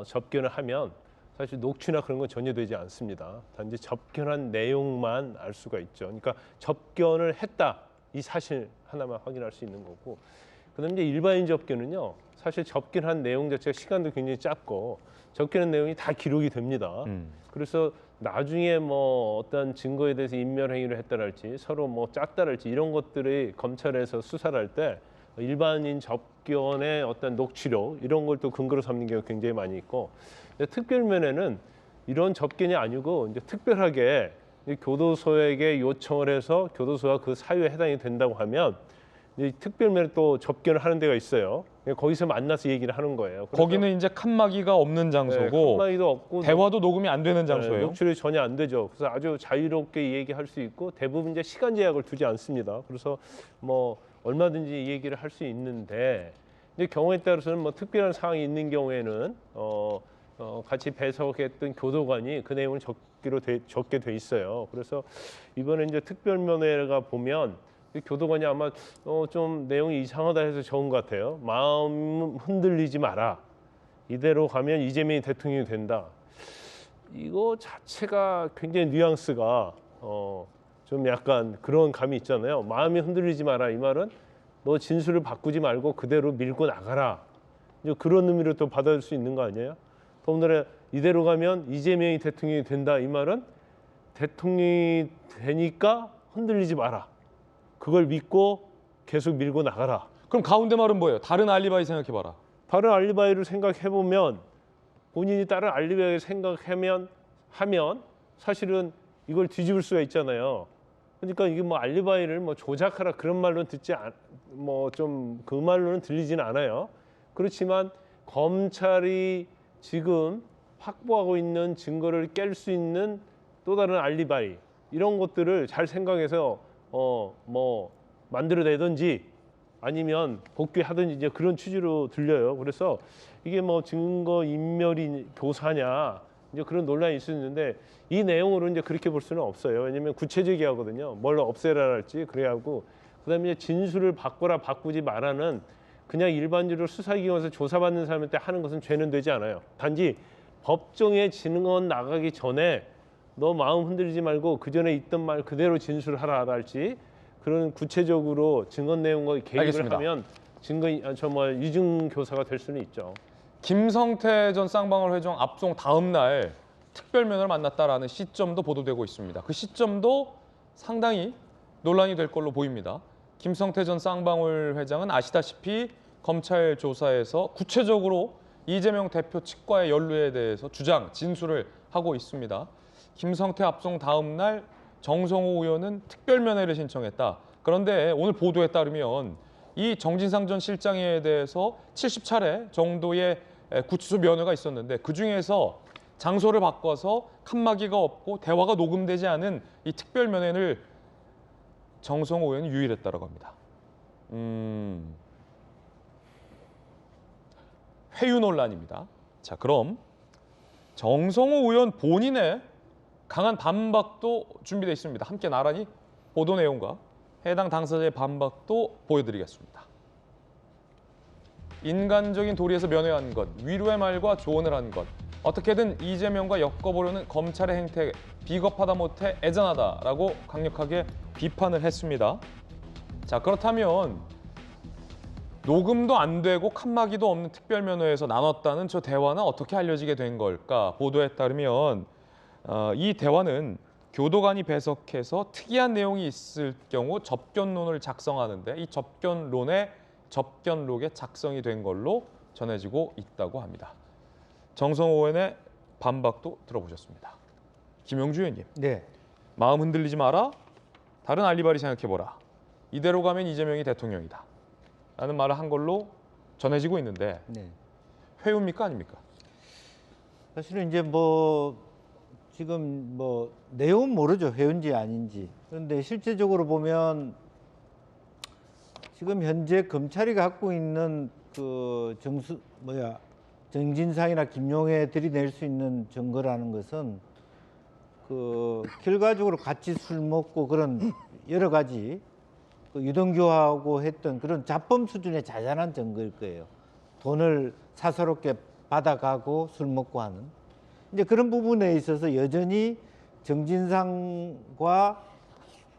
Speaker 12: 접견을 하면 사실 녹취나 그런 건 전혀 되지 않습니다. 단지 접견한 내용만 알 수가 있죠. 그러니까 접견을 했다, 이 사실 하나만 확인할 수 있는 거고, 그다음에 이제 일반인 접견은요, 사실 접견한 내용 자체가 시간도 굉장히 짧고 접견한 내용이 다 기록이 됩니다. 그래서 나중에 뭐 어떤 증거에 대해서 인멸행위를 했다랄지 서로 뭐 짰다랄지 이런 것들이 검찰에서 수사를 할 때 일반인 접견의 어떤 녹취록 이런 걸 또 근거로 삼는 경우가 굉장히 많이 있고, 특별면에는 이런 접견이 아니고 이제 특별하게 교도소에게 요청을 해서 교도소가 그 사유에 해당이 된다고 하면 이 특별면에 또 접견을 하는 데가 있어요. 거기서 만나서 얘기를 하는 거예요.
Speaker 11: 거기는 이제 칸막이가 없는 장소고,
Speaker 12: 칸막이도 없고
Speaker 11: 대화도 녹음이 안 되는 장소예요.
Speaker 12: 녹취록이 전혀 안 되죠. 그래서 아주 자유롭게 얘기할 수 있고 대부분 이제 시간 제약을 두지 않습니다. 그래서 뭐 얼마든지 얘기를 할 수 있는데, 이제 경우에 따라서는 뭐 특별한 사항이 있는 경우에는 같이 배석했던 교도관이 그 내용을 적게 돼 있어요. 그래서 이번에 이제 특별면회가 보면 교도관이 아마 좀 내용이 이상하다 해서 적은 것 같아요. 마음 흔들리지 마라. 이대로 가면 이재명이 대통령이 된다. 이거 자체가 굉장히 뉘앙스가 좀 약간 그런 감이 있잖아요. 마음이 흔들리지 마라. 이 말은 너 진술을 바꾸지 말고 그대로 밀고 나가라. 이제 그런 의미로 또 받아들일 수 있는 거 아니에요? 더군다나 이대로 가면 이재명이 대통령이 된다. 이 말은 대통령이 되니까 흔들리지 마라. 그걸 믿고 계속 밀고 나가라.
Speaker 11: 그럼 가운데 말은 뭐예요? 다른 알리바이 생각해봐라.
Speaker 12: 다른 알리바이를 생각해보면, 본인이 다른 알리바이를 생각하면 사실은 이걸 뒤집을 수가 있잖아요. 그러니까 이게 뭐 알리바이를 뭐 조작하라 그런 말로는 뭐 좀 그 말로는 들리지는 않아요. 그렇지만 검찰이 지금 확보하고 있는 증거를 깰 수 있는 또 다른 알리바이, 이런 것들을 잘 생각해서 뭐 만들어내든지 아니면 복귀하든지 이제 그런 취지로 들려요. 그래서 이게 뭐 증거 인멸이 교사냐 이제 그런 논란이 있었는데, 이 내용으로 이제 그렇게 볼 수는 없어요. 왜냐하면 구체적이 하거든요. 뭘 없애라 할지 그래야 하고, 그다음에 이제 진술을 바꿔라 바꾸지 말라는 그냥 일반적으로 수사기관에서 조사받는 사람한테 하는 것은 죄는 되지 않아요. 단지 법정에 증언 나가기 전에 너 마음 흔들리지 말고 그 전에 있던 말 그대로 진술하라 할지, 그런 구체적으로 증언 내용과 개입을
Speaker 11: 알겠습니다.
Speaker 12: 하면 유증 교사가 될 수는 있죠.
Speaker 11: 김성태 전 쌍방울 회장 압송 다음 날 특별면허를 만났다라는 시점도 보도되고 있습니다. 그 시점도 상당히 논란이 될 걸로 보입니다. 김성태 전 쌍방울 회장은 아시다시피 검찰 조사에서 구체적으로 이재명 대표 측과의 연루에 대해서 진술을 하고 있습니다. 김성태 압송 다음 날 정성호 의원은 특별면회를 신청했다. 그런데 오늘 보도에 따르면 이 정진상 전 실장에 대해서 70차례 정도의 구치소 면회가 있었는데, 그중에서 장소를 바꿔서 칸막이가 없고 대화가 녹음되지 않은 이 특별면회를 정성호 의원이 유일했다고 합니다. 회유 논란입니다. 자, 그럼 정성호 의원 본인의 강한 반박도 준비되어 있습니다. 함께 나란히 보도 내용과 해당 당사자의 반박도 보여드리겠습니다. 인간적인 도리에서 면회한 것, 위로의 말과 조언을 한 것, 어떻게든 이재명과 엮어보려는 검찰의 행태 비겁하다 못해 애잔하다라고 강력하게 비판을 했습니다. 자, 그렇다면 녹음도 안 되고 칸막이도 없는 특별면회에서 나눴다는 저 대화는 어떻게 알려지게 된 걸까? 보도에 따르면 이 대화는 교도관이 배석해서 특이한 내용이 있을 경우 접견론을 작성하는데, 이 접견록에 작성이 된 걸로 전해지고 있다고 합니다. 정성호 의원의 반박도 들어보셨습니다. 김용주 의원님.
Speaker 6: 네.
Speaker 11: 마음 흔들리지 마라. 다른 알리바이 생각해보라. 이대로 가면 이재명이 대통령이다. 라는 말을 한 걸로 전해지고 있는데,
Speaker 6: 네.
Speaker 11: 회유입니까 아닙니까?
Speaker 6: 사실은 이제 지금 내용은 모르죠. 회유인지 아닌지. 그런데 실제적으로 보면 지금 현재 검찰이 갖고 있는 그 정진상이나 김용에 들이댈 수 있는 증거라는 것은 그 결과적으로 같이 술 먹고 그런 여러 가지 유동규하고 했던 그런 자범 수준의 자잘한 증거일 거예요. 돈을 사사롭게 받아가고 술 먹고 하는. 이제 그런 부분에 있어서 여전히 정진상과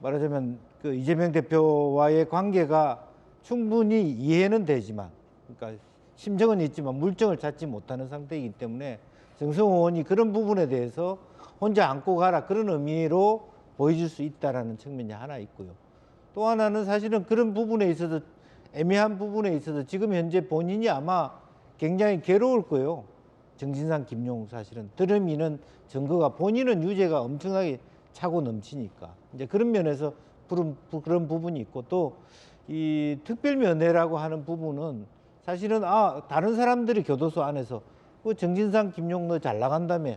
Speaker 6: 말하자면 그 이재명 대표와의 관계가 충분히 이해는 되지만, 그러니까 심정은 있지만 물증을 찾지 못하는 상태이기 때문에 정성호 의원이 그런 부분에 대해서 혼자 안고 가라 그런 의미로 보여줄 수 있다라는 측면이 하나 있고요. 또 하나는 사실은 그런 부분에 있어서 애매한 부분에 있어서 지금 현재 본인이 아마 굉장히 괴로울 거예요. 정진상, 김용욱 사실은 들으미는 증거가 본인은 유죄가 엄청나게 차고 넘치니까 이제 그런 면에서 그런 부분이 있고 또 이 특별면회라고 하는 부분은 사실은 다른 사람들이 교도소 안에서 정진상, 김용욱 너 잘 나간다며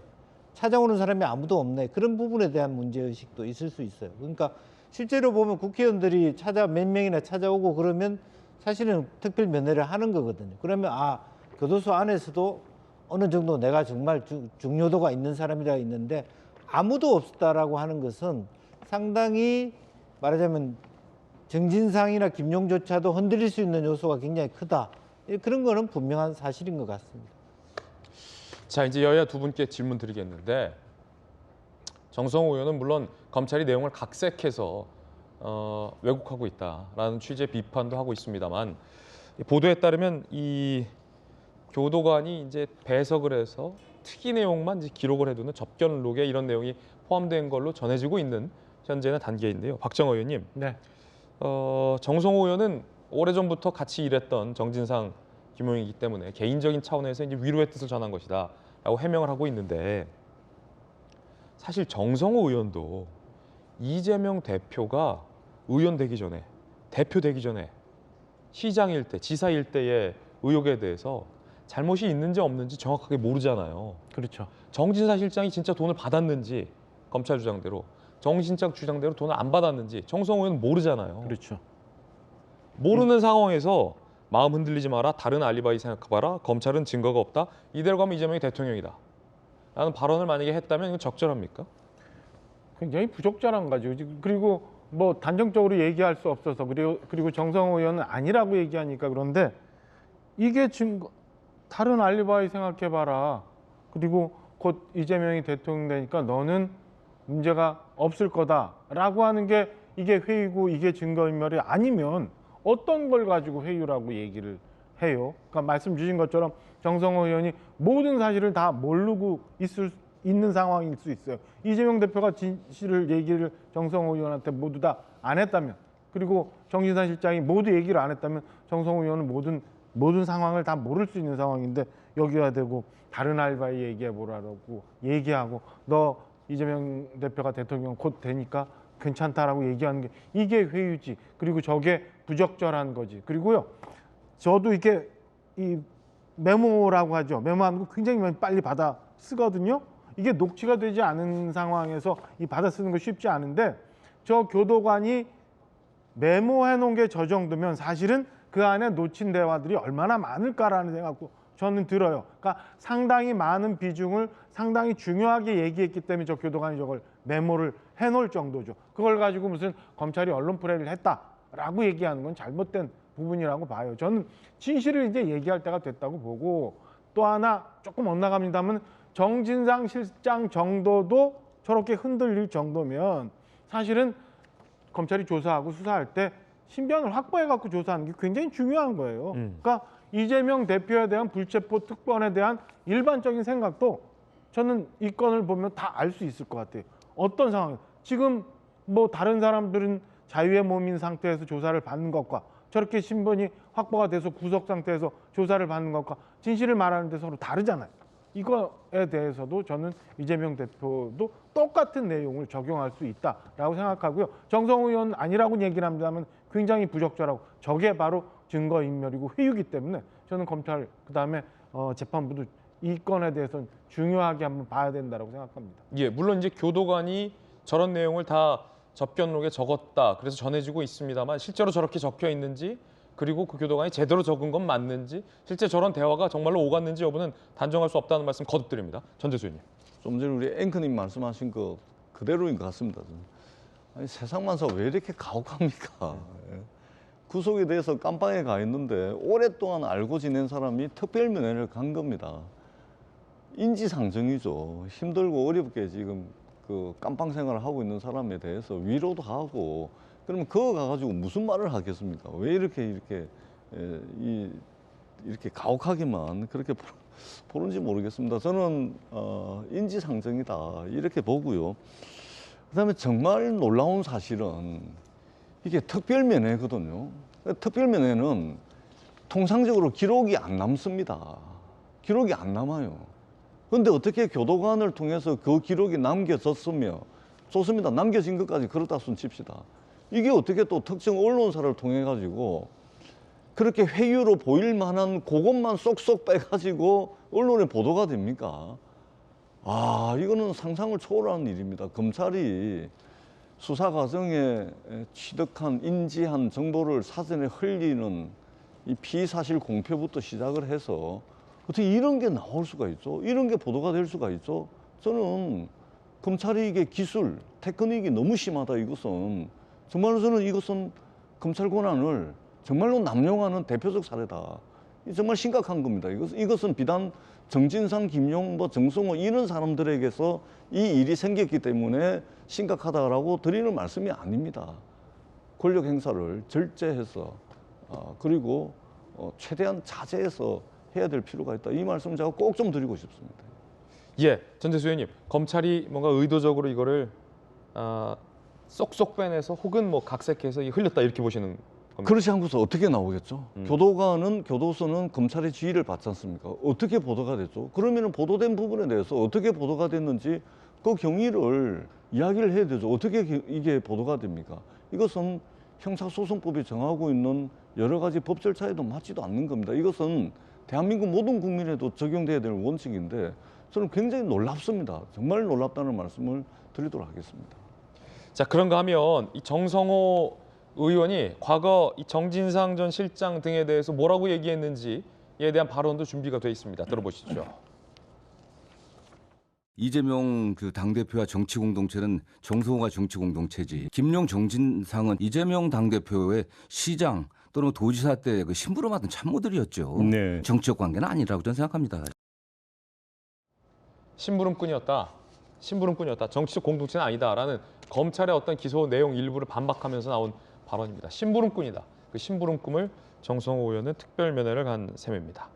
Speaker 6: 찾아오는 사람이 아무도 없네 그런 부분에 대한 문제의식도 있을 수 있어요. 그러니까 실제로 보면 국회의원들이 몇 명이나 찾아오고 그러면 사실은 특별면회를 하는 거거든요. 그러면 교도소 안에서도 어느 정도 내가 정말 중요도가 있는 사람이라 있는데 아무도 없었다라고 하는 것은 상당히 말하자면 정진상이나 김용조차도 흔들릴 수 있는 요소가 굉장히 크다. 그런 거는 분명한 사실인 것 같습니다.
Speaker 11: 자, 이제 여야 두 분께 질문 드리겠는데 정성호 의원은 물론 검찰이 내용을 각색해서 왜곡하고 있다라는 취지의 비판도 하고 있습니다만 보도에 따르면 이 교도관이 이제 배석을 해서 특이 내용만 이제 기록을 해두는 접견록에 이런 내용이 포함된 걸로 전해지고 있는 현재는 단계인데요. 박정호 의원님,
Speaker 4: 네.
Speaker 11: 정성호 의원은 오래전부터 같이 일했던 정진상, 김용욱이기 때문에 개인적인 차원에서 이제 위로의 뜻을 전한 것이다라고 해명을 하고 있는데 사실 정성호 의원도 이재명 대표가 의원 되기 전에, 대표 되기 전에 시장일 때, 지사일 때의 의혹에 대해서 잘못이 있는지 없는지 정확하게 모르잖아요.
Speaker 4: 그렇죠.
Speaker 11: 정진상 실장이 진짜 돈을 받았는지 검찰 주장대로, 정진상 주장대로 돈을 안 받았는지 정성호 의원은 모르잖아요.
Speaker 4: 그렇죠.
Speaker 11: 모르는 상황에서 마음 흔들리지 마라, 다른 알리바이 생각해봐라, 검찰은 증거가 없다, 이대로 가면 이재명이 대통령이다 라는 발언을 만약에 했다면 이건 적절합니까?
Speaker 4: 굉장히 부적절한 거죠. 그리고 뭐 단정적으로 얘기할 수 없어서 그리고 정성호 의원은 아니라고 얘기하니까 그런데 이게 증거, 다른 알리바이 생각해봐라. 그리고 곧 이재명이 대통령 되니까 너는 문제가 없을 거다라고 하는 게 이게 회유고 이게 증거인멸이 아니면 어떤 걸 가지고 회유라고 얘기를 해요. 그러니까 말씀 주신 것처럼 정성호 의원이 모든 사실을 다 모르고 있는 상황일 수 있어요. 이재명 대표가 진실을 얘기를 정성호 의원한테 모두 다 안 했다면 그리고 정진상 실장이 모두 얘기를 안 했다면 정성호 의원은 모든 상황을 다 모를 수 있는 상황인데 여기가 되고 다른 알바이 얘기해보라고 얘기하고 너 이재명 대표가 대통령 곧 되니까 괜찮다라고 얘기하는 게 이게 회유지. 그리고 저게 부적절한 거지. 그리고요, 저도 이게 이 메모라고 하죠. 메모하는 거 굉장히 빨리 받아 쓰거든요. 이게 녹취가 되지 않은 상황에서 이 받아 쓰는 거 쉽지 않은데 저 교도관이 메모해 놓은 게 저 정도면 사실은 그 안에 놓친 대화들이 얼마나 많을까라는 생각도 저는 들어요. 그러니까 상당히 많은 비중을 상당히 중요하게 얘기했기 때문에 저 교도관이 저걸 메모를 해놓을 정도죠. 그걸 가지고 무슨 검찰이 언론 플레이를 했다라고 얘기하는 건 잘못된 부분이라고 봐요. 저는 진실을 이제 얘기할 때가 됐다고 보고 또 하나 조금 엇나갑니다만 정진상 실장 정도도 저렇게 흔들릴 정도면 사실은 검찰이 조사하고 수사할 때 신변을 확보해갖고 조사하는 게 굉장히 중요한 거예요. 그러니까 이재명 대표에 대한 불체포 특권에 대한 일반적인 생각도 저는 이 건을 보면 다 알 수 있을 것 같아요. 어떤 상황, 지금 뭐 다른 사람들은 자유의 몸인 상태에서 조사를 받는 것과 저렇게 신변이 확보가 돼서 구속 상태에서 조사를 받는 것과 진실을 말하는데 서로 다르잖아요. 이거에 대해서도 저는 이재명 대표도 똑같은 내용을 적용할 수 있다라고 생각하고요. 정성호 의원 아니라고 얘기를 합니다만 굉장히 부적절하고 저게 바로 증거인멸이고 회유기 때문에 저는 검찰 그다음에 재판부도 이 건에 대해서는 중요하게 한번 봐야 된다고 생각합니다.
Speaker 11: 예, 물론 이제 교도관이 저런 내용을 다 접견록에 적었다 그래서 전해지고 있습니다만 실제로 저렇게 적혀 있는지 그리고 그 교도관이 제대로 적은 건 맞는지 실제 저런 대화가 정말로 오갔는지 여부는 단정할 수 없다는 말씀 거듭드립니다. 전재수님.
Speaker 5: 좀 전에 우리 앵커님 말씀하신 거 그대로인 것 같습니다. 아니, 세상만사 왜 이렇게 가혹합니까? 예. 구속에 대해서 깜빵에 가 있는데 오랫동안 알고 지낸 사람이 특별면회를 간 겁니다. 인지상정이죠. 힘들고 어렵게 지금 그 깜빵 생활을 하고 있는 사람에 대해서 위로도 하고 그러면 그거 가가지고 무슨 말을 하겠습니까? 왜 이렇게 가혹하게만 그렇게 보는지 모르겠습니다. 저는 인지상정이다 이렇게 보고요. 그다음에 정말 놀라운 사실은 이게 특별면회거든요. 특별면에는 통상적으로 기록이 안 남습니다. 기록이 안 남아요. 그런데 어떻게 교도관을 통해서 그 기록이 남겨졌으며 좋습니다. 남겨진 것까지 그렇다 손 칩시다. 이게 어떻게 또 특정 언론사를 통해 가지고 그렇게 회유로 보일 만한 그것만 쏙쏙 빼가지고 언론에 보도가 됩니까? 아, 이거는 상상을 초월하는 일입니다. 검찰이 수사 과정에 취득한, 인지한 정보를 사전에 흘리는 이 피사실 공표부터 시작을 해서 어떻게 이런 게 나올 수가 있죠? 이런 게 보도가 될 수가 있죠? 저는 검찰이 이게 기술, 테크닉이 너무 심하다. 이것은 정말로 저는 이것은 검찰 권한을 정말로 남용하는 대표적 사례다. 정말 심각한 겁니다. 이것은 비단 정진상, 김용, 정성호 이런 사람들에게서 이 일이 생겼기 때문에 심각하다라고 드리는 말씀이 아닙니다. 권력 행사를 절제해서 그리고 최대한 자제해서 해야 될 필요가 있다. 이 말씀 제가 꼭 좀 드리고 싶습니다.
Speaker 11: 예, 전재수 의원님, 검찰이 뭔가 의도적으로 이거를 쏙쏙 빼내서 혹은 뭐 각색해서 흘렸다 이렇게 보시는 겁니까?
Speaker 5: 그렇지 않고서 어떻게 나오겠죠? 교도소는 검찰의 지휘를 받지 않습니까? 어떻게 보도가 됐죠? 그러면 보도된 부분에 대해서 어떻게 보도가 됐는지 그 경위를 이야기를 해야 되죠. 어떻게 이게 보도가 됩니까? 이것은 형사소송법이 정하고 있는 여러 가지 법 절차에도 맞지도 않는 겁니다. 이것은 대한민국 모든 국민에도 적용돼야 될 원칙인데 저는 굉장히 놀랍습니다. 정말 놀랍다는 말씀을 드리도록 하겠습니다.
Speaker 11: 자, 그런가 하면 이 정성호 의원이 과거 이 정진상 전 실장 등에 대해서 뭐라고 얘기했는지에 대한 발언도 준비가 돼 있습니다. 들어보시죠.
Speaker 18: 이재명 그 당대표와 정치 공동체는 정성호가 정치 공동체지. 김용, 정진상은 이재명 당대표의 시장 또는 도지사 때 그 심부름하던 참모들이었죠.
Speaker 11: 네.
Speaker 18: 정치적 관계는 아니라고 저는 생각합니다.
Speaker 11: 심부름꾼이었다. 정치적 공동체는 아니다라는 검찰의 어떤 기소 내용 일부를 반박하면서 나온 발언입니다. 심부름꾼이다. 그 심부름꾼을 정성호 의원은 특별 면회를 간 셈입니다.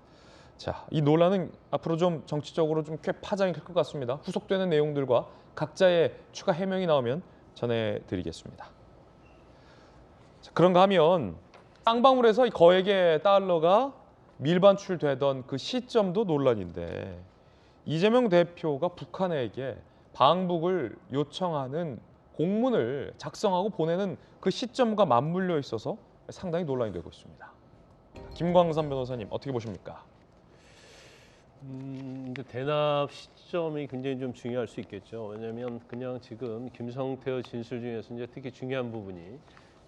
Speaker 11: 자, 이 논란은 앞으로 좀 정치적으로 좀 꽤 파장이 클 것 같습니다. 후속되는 내용들과 각자의 추가 해명이 나오면 전해드리겠습니다. 자, 그런가 하면 쌍방울에서 이 거액의 달러가 밀반출되던 그 시점도 논란인데 이재명 대표가 북한에게 방북을 요청하는 공문을 작성하고 보내는 그 시점과 맞물려 있어서 상당히 논란이 되고 있습니다. 김광삼 변호사님 어떻게 보십니까?
Speaker 12: 대납 시점이 굉장히 좀 중요할 수 있겠죠. 왜냐하면 그냥 지금 김성태 진술 중에서 이제 특히 중요한 부분이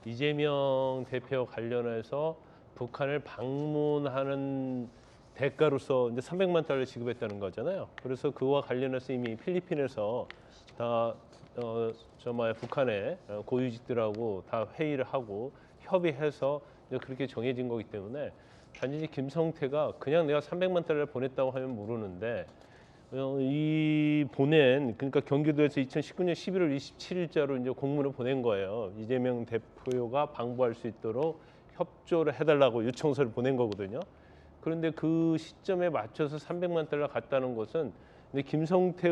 Speaker 12: 이재명 대표 관련해서 북한을 방문하는 대가로서 이제 300만 달러 지급했다는 거잖아요. 그래서 그와 관련해서 이미 필리핀에서 다 북한의 고위직들하고 다 회의를 하고 협의해서 이제 그렇게 정해진 거기 때문에 단지 김성태가 그냥 내가 300만 달러를 보냈다고 하면 모르는데 이 보낸 그러니까 경기도에서 2019년 11월 27일자로 이제 공문을 보낸 거예요. 이재명 대표가 방북할 수 있도록 협조를 해달라고 요청서를 보낸 거거든요. 그런데 그 시점에 맞춰서 300만 달러 갔다는 것은 김성태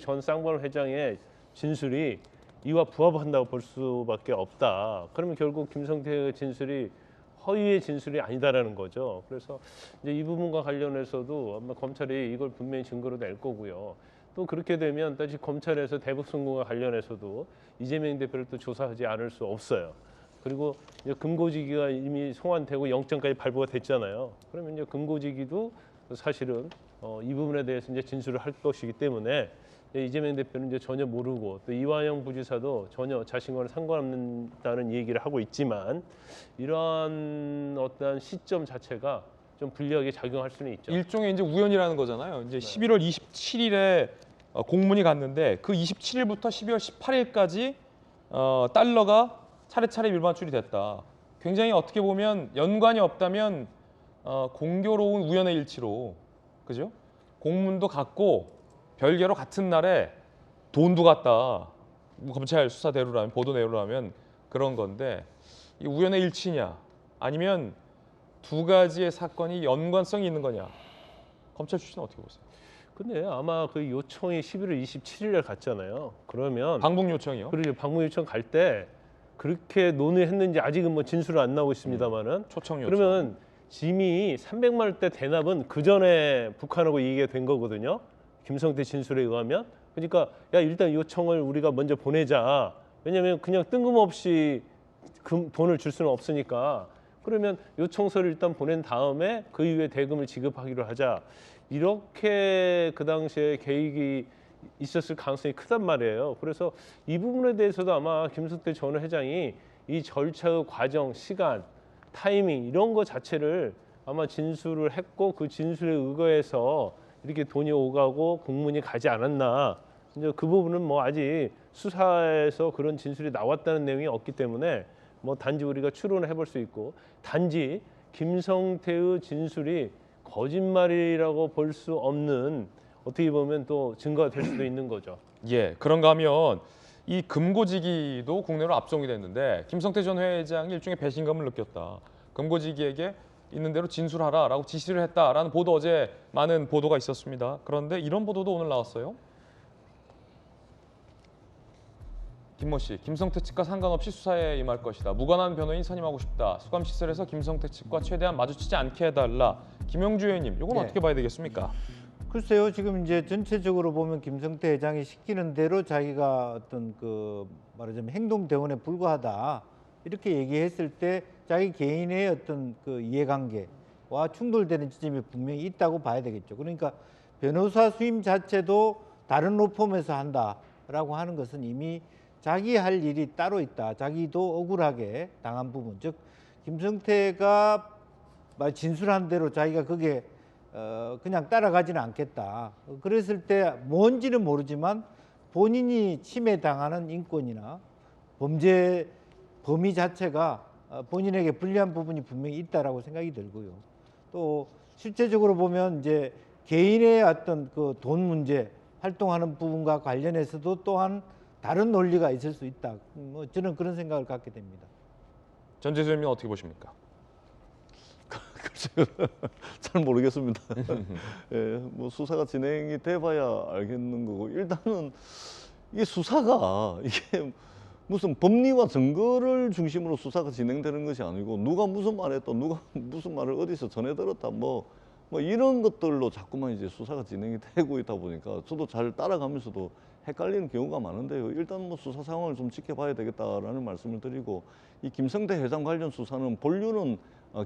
Speaker 12: 전 쌍방울 회장의 진술이 이와 부합한다고 볼 수밖에 없다. 그러면 결국 김성태 진술이 허위의 진술이 아니다라는 거죠. 그래서 이제 이 부분과 관련해서도 아마 검찰이 이걸 분명히 증거로 낼 거고요. 또 그렇게 되면 다시 검찰에서 대북 송금과 관련해서도 이재명 대표를 또 조사하지 않을 수 없어요. 그리고 이제 금고지기가 이미 송환되고 영장까지 발부가 됐잖아요. 그러면 이제 금고지기도 사실은 이 부분에 대해서 이제 진술을 할 것이기 때문에 이재명 대표는 이제 전혀 모르고 또 이완영 부지사도 전혀 자신과는 상관없다는 얘기를 하고 있지만 이러한 어떠한 시점 자체가 좀 불리하게 작용할 수는 있죠.
Speaker 11: 일종의 이제 우연이라는 거잖아요. 이제 11월 27일에 공문이 갔는데 그 27일부터 12월 18일까지 달러가 차례차례 밀반출이 됐다. 굉장히 어떻게 보면 연관이 없다면 공교로운 우연의 일치로, 그죠? 공문도 갔고 별개로 같은 날에 돈도 갔다. 검찰 수사대로라면, 보도내로라면 그런 건데 이 우연의 일치냐 아니면 두 가지의 사건이 연관성이 있는 거냐. 검찰 출신은 어떻게 보세요?
Speaker 12: 근데 아마 그 요청이 11월 27일에 갔잖아요. 그러면
Speaker 11: 방북 요청이요?
Speaker 12: 그리고 방북 요청 갈 때 그렇게 논의했는지 아직은 뭐 진술은 안 나오고 있습니다만은
Speaker 11: 초청 요청.
Speaker 12: 그러면 이미 300만 원대 대납은 그 전에 북한하고 얘기가 된 거거든요. 김성태 진술에 의하면. 그러니까 야 일단 요청을 우리가 먼저 보내자. 왜냐하면 그냥 뜬금없이 돈을 줄 수는 없으니까. 그러면 요청서를 일단 보낸 다음에 그 이후에 대금을 지급하기로 하자. 이렇게 그 당시에 계획이 있었을 가능성이 크단 말이에요. 그래서 이 부분에 대해서도 아마 김성태 전 회장이 이 절차의 과정, 시간, 타이밍 이런 거 자체를 아마 진술을 했고 그 진술에 의거해서 이렇게 돈이 오가고 공문이 가지 않았나. 이제 그 부분은 뭐 아직 수사에서 그런 진술이 나왔다는 내용이 없기 때문에 뭐 단지 우리가 추론을 해볼 수 있고 단지 김성태의 진술이 거짓말이라고 볼 수 없는 어떻게 보면 또 증거가 될 수도 있는 거죠.
Speaker 11: 예, 그런가 하면 이 금고지기도 국내로 압송이 됐는데 김성태 전 회장이 일종의 배신감을 느꼈다. 금고지기에게 있는 대로 진술하라라고 지시를 했다라는 보도 어제 많은 보도가 있었습니다. 그런데 이런 보도도 오늘 나왔어요. 김모 씨, 김성태 측과 상관없이 수사에 임할 것이다. 무관한 변호인 선임하고 싶다. 수감시설에서 김성태 측과 최대한 마주치지 않게 해달라. 김영주 의원님, 이건 어떻게 봐야 되겠습니까?
Speaker 6: 글쎄요, 지금 이제 전체적으로 보면 김성태 회장이 시키는 대로 자기가 어떤 그 말하자면 행동 대원에 불과하다 이렇게 얘기했을 때 자기 개인의 어떤 그 이해관계와 충돌되는 지점이 분명히 있다고 봐야 되겠죠. 그러니까 변호사 수임 자체도 다른 로펌에서 한다라고 하는 것은 이미 자기 할 일이 따로 있다. 자기도 억울하게 당한 부분, 즉 김성태가 진술한 대로 자기가 그게 그냥 따라가지는 않겠다. 그랬을 때 뭔지는 모르지만 본인이 침해당하는 인권이나 범죄 범위 자체가 본인에게 불리한 부분이 분명히 있다라고 생각이 들고요. 또 실제적으로 보면 이제 개인의 어떤 그 돈 문제 활동하는 부분과 관련해서도 또한 다른 논리가 있을 수 있다. 뭐 저는 그런 생각을 갖게 됩니다.
Speaker 11: 전재수 의원님 어떻게 보십니까?
Speaker 5: 글쎄요, 잘 모르겠습니다. 예, 뭐 수사가 진행이 돼봐야 알겠는 거고 일단은 이 수사가 이게 무슨 법리와 증거를 중심으로 수사가 진행되는 것이 아니고 누가 무슨 말했다, 누가 무슨 말을 어디서 전해 들었다, 뭐 이런 것들로 자꾸만 이제 수사가 진행이 되고 있다 보니까 저도 잘 따라가면서도 헷갈리는 경우가 많은데요. 일단 뭐 수사 상황을 좀 지켜봐야 되겠다라는 말씀을 드리고 이 김성태 회장 관련 수사는 본류는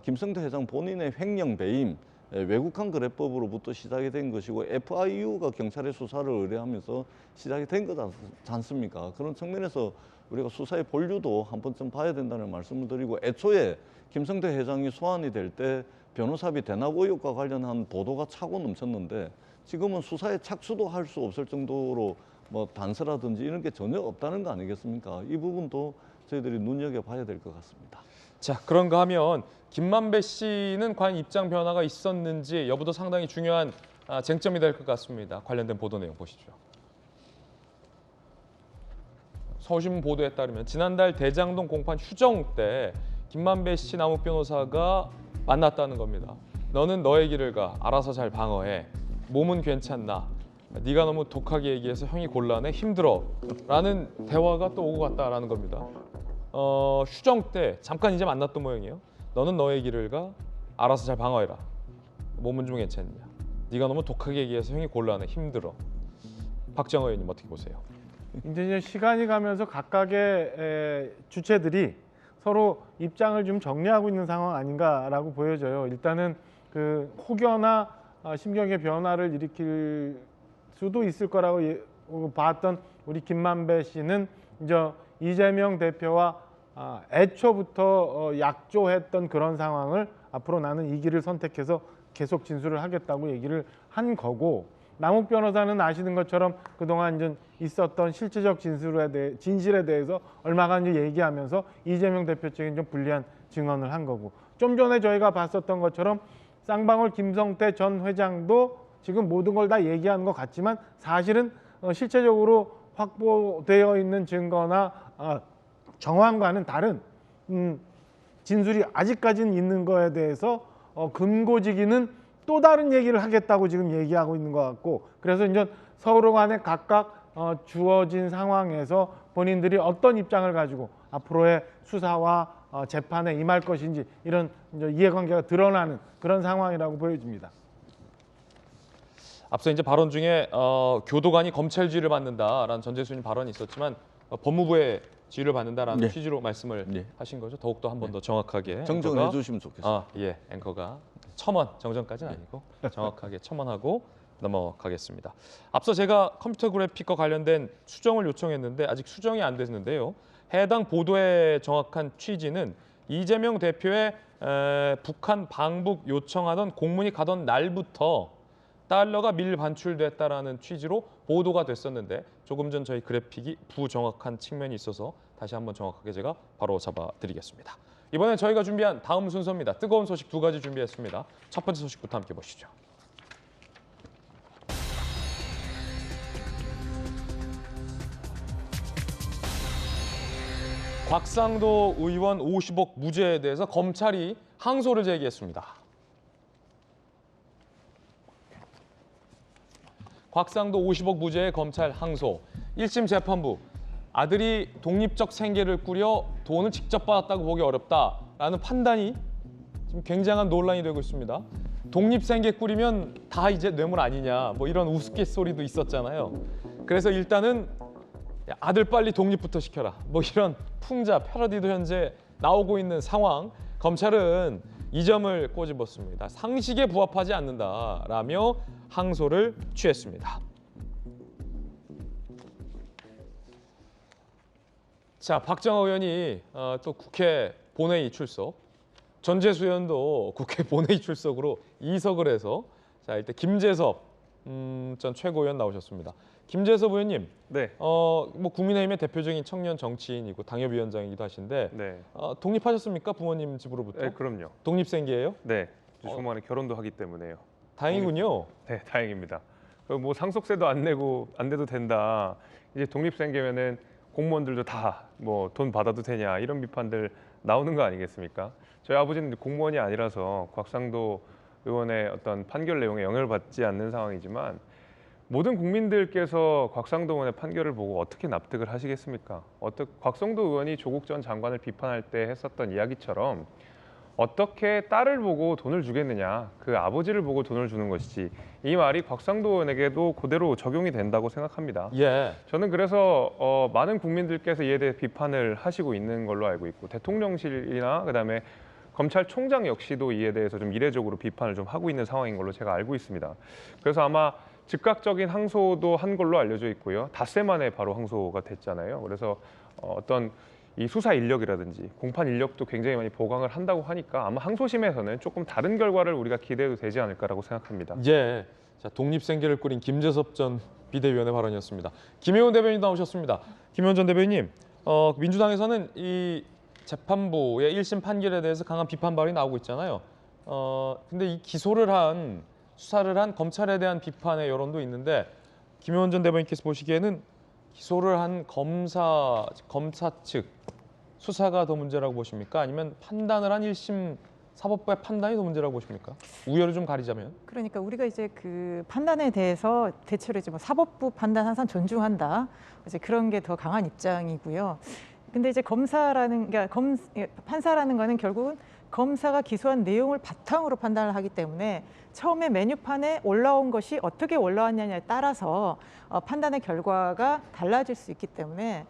Speaker 5: 김성태 회장 본인의 횡령 배임, 외국한 거래법으로부터 시작이 된 것이고 FIU가 경찰의 수사를 의뢰하면서 시작이 된 거지 않습니까? 그런 측면에서 우리가 수사의 본류도 한 번쯤 봐야 된다는 말씀을 드리고 애초에 김성태 회장이 소환이 될 때 변호사비 대납 의혹과 관련한 보도가 차고 넘쳤는데 지금은 수사에 착수도 할 수 없을 정도로 뭐 단서라든지 이런 게 전혀 없다는 거 아니겠습니까? 이 부분도 저희들이 눈여겨봐야 될 것 같습니다.
Speaker 11: 자, 그런가 하면 김만배 씨는 과연 입장 변화가 있었는지 여부도 상당히 중요한 쟁점이 될 것 같습니다. 관련된 보도 내용 보시죠. 서울신문 보도에 따르면 지난달 대장동 공판 휴정 때 김만배 씨 남욱 변호사가 만났다는 겁니다. 너는 너의 길을 가. 알아서 잘 방어해. 몸은 괜찮나. 네가 너무 독하게 얘기해서 형이 곤란해. 힘들어. 라는 대화가 또 오고 갔다라는 겁니다. 휴정 때 잠깐 이제 만났던 모양이에요. 너는 너의 길을 가. 알아서 잘 방어해라. 몸은 좀 괜찮냐. 네가 너무 독하게 얘기해서 형이 곤란해. 힘들어. 박정호 의원님 어떻게 보세요?
Speaker 4: 이제 시간이 가면서 각각의 주체들이 서로 입장을 좀 정리하고 있는 상황 아닌가라고 보여져요. 일단은 그 혹여나 심경의 변화를 일으킬 수도 있을 거라고 봤던 우리 김만배 씨는 이제 이재명 대표와 애초부터 약조했던 그런 상황을 앞으로 나는 이 길을 선택해서 계속 진술을 하겠다고 얘기를 한 거고, 남욱 변호사는 아시는 것처럼 그동안 이제 있었던 실체적 진실에 대해서 얼마간 얘기하면서 이재명 대표 측에 좀 불리한 증언을 한 거고, 좀 전에 저희가 봤었던 것처럼 쌍방울 김성태 전 회장도 지금 모든 걸 다 얘기하는 것 같지만 사실은 실체적으로 확보되어 있는 증거나 정황과는 다른 진술이 아직까지는 있는 거에 대해서 금고지기는 또 다른 얘기를 하겠다고 지금 얘기하고 있는 것 같고, 그래서 이제 서로 간에 각각 주어진 상황에서 본인들이 어떤 입장을 가지고 앞으로의 수사와 재판에 임할 것인지 이런 이제 이해관계가 드러나는 그런 상황이라고 보여집니다.
Speaker 11: 앞서 이제 발언 중에 교도관이 검찰 지휘를 받는다라는 전재수님 발언이 있었지만 법무부의 지휘를 받는다라는
Speaker 5: 네.
Speaker 11: 취지로 말씀을 하신 거죠. 더욱더 한 번 더 정확하게
Speaker 5: 정정을 해주시면 좋겠습니다.
Speaker 11: 앵커가 첨언, 정정까지는 아니고 정확하게 첨언하고 넘어가겠습니다. 앞서 제가 컴퓨터 그래픽과 관련된 수정을 요청했는데 아직 수정이 안 됐는데요. 해당 보도의 정확한 취지는 이재명 대표의 북한 방북 요청하던 공문이 가던 날부터 달러가 밀반출됐다라는 취지로 보도가 됐었는데 조금 전 저희 그래픽이 부정확한 측면이 있어서 다시 한번 정확하게 제가 바로 잡아드리겠습니다. 이번엔 저희가 준비한 다음 순서입니다. 뜨거운 소식 2가지 준비했습니다. 첫 번째 소식부터 함께 보시죠. 곽상도 의원 50억 무죄에 대해서 검찰이 항소를 제기했습니다. 곽상도 50억 무죄의 검찰 항소. 1심 재판부. 아들이 독립적 생계를 꾸려 돈을 직접 받았다고 보기 어렵다라는 판단이 지금 굉장한 논란이 되고 있습니다. 독립생계 꾸리면 다 이제 뇌물 아니냐 뭐 이런 우스갯소리도 있었잖아요. 그래서 일단은 아들 빨리 독립부터 시켜라 뭐 이런 풍자 패러디도 현재 나오고 있는 상황. 검찰은 이 점을 꼬집었습니다. 상식에 부합하지 않는다라며 항소를 취했습니다. 자, 박정호 의원이 또 국회 본회의 출석, 전재수 의원도 국회 본회의 출석으로 이석을 해서 자, 일단 김재섭 전 최고위원 나오셨습니다. 김재섭 의원님,
Speaker 19: 네.
Speaker 11: 뭐 국민의힘의 대표적인 청년 정치인이고 당협위원장이기도 하신데
Speaker 19: 네.
Speaker 11: 독립하셨습니까? 부모님 집으로부터?
Speaker 19: 네, 그럼요.
Speaker 11: 독립생계예요?
Speaker 19: 네. 조만에 결혼도 하기 때문에요.
Speaker 11: 다행이군요.
Speaker 19: 네, 다행입니다. 뭐 상속세도 안 내도 된다. 이제 독립생계면은 공무원들도 다 뭐 돈 받아도 되냐 이런 비판들 나오는 거 아니겠습니까? 저희 아버지는 공무원이 아니라서 곽상도 의원의 어떤 판결 내용에 영향을 받지 않는 상황이지만 모든 국민들께서 곽상도 의원의 판결을 보고 어떻게 납득을 하시겠습니까? 곽상도 의원이 조국 전 장관을 비판할 때 했었던 이야기처럼 어떻게 딸을 보고 돈을 주겠느냐, 그 아버지를 보고 돈을 주는 것이지 이 말이 곽상도 의원에게도 그대로 적용이 된다고 생각합니다.
Speaker 11: 예.
Speaker 19: 저는 그래서 많은 국민들께서 이에 대해 비판을 하시고 있는 걸로 알고 있고 대통령실이나 그다음에 검찰총장 역시도 이에 대해서 좀 이례적으로 비판을 좀 하고 있는 상황인 걸로 제가 알고 있습니다. 그래서 아마 즉각적인 항소도 한 걸로 알려져 있고요. 닷새 만에 바로 항소가 됐잖아요. 그래서 어떤 이 수사 인력이라든지 공판 인력도 굉장히 많이 보강을 한다고 하니까 아마 항소심에서는 조금 다른 결과를 우리가 기대해도 되지 않을까라고 생각합니다.
Speaker 11: 예. 자, 독립생계를 꾸린 김재섭 전 비대위원의 발언이었습니다. 김혜원 대변인 나오셨습니다. 김혜원 전 대변인, 민주당에서는 이 재판부의 1심 판결에 대해서 강한 비판 발언이 나오고 있잖아요. 근데 이 수사를 한 검찰에 대한 비판의 여론도 있는데 김혜원 전 대변인께서 보시기에는 기소를 한 검사 측 수사가 더 문제라고 보십니까? 아니면 판단을 한 1심 사법부의 판단이 더 문제라고 보십니까? 우열을 좀 가리자면.
Speaker 20: 그러니까 우리가 이제 그 판단에 대해서 대체로 이제 뭐 사법부 판단 항상 존중한다. 이제 그런 게 더 강한 입장이고요. 근데 이제 판사라는 거는 결국은 검사가 기소한 내용을 바탕으로 판단을 하기 때문에 처음에 메뉴판에 올라온 것이 어떻게 올라왔냐에 따라서 판단의 결과가 달라질 수 있기 때문에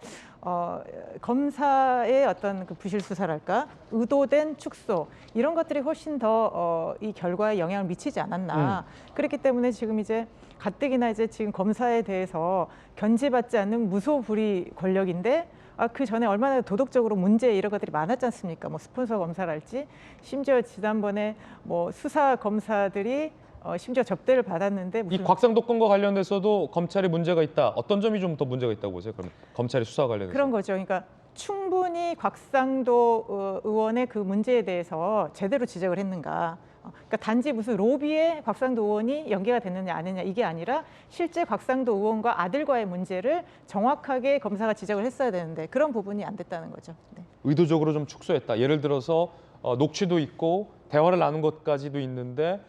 Speaker 20: 검사의 어떤 그 부실 수사랄까 의도된 축소 이런 것들이 훨씬 더 이 결과에 영향을 미치지 않았나. 그렇기 때문에 지금 이제 가뜩이나 이제 지금 검사에 대해서 견제받지 않는 무소불위 권력인데 그 전에 얼마나 도덕적으로 문제 이런 것들이 많았지 않습니까? 뭐 스폰서 검사랄지 심지어 지난번에 뭐 수사 검사들이 심지어 접대를 받았는데
Speaker 11: 이 곽상도 건과 관련돼서도 검찰에 문제가 있다. 어떤 점이 좀 더 문제가 있다고 보세요? 그럼 검찰의 수사와 관련해서.
Speaker 20: 그런 거죠. 그러니까 충분히 곽상도 의원의 그 문제에 대해서 제대로 지적을 했는가. 그러니까 단지 무슨 로비에 곽상도 의원이 연계가 됐느냐 아니냐 이게 아니라 실제 곽상도 의원과 아들과의 문제를 정확하게 검사가 지적을 했어야 되는데 그런 부분이 안 됐다는 거죠. 네.
Speaker 11: 의도적으로 좀 축소했다. 예를 들어서 녹취도 있고 대화를 나눈 것까지도 있는데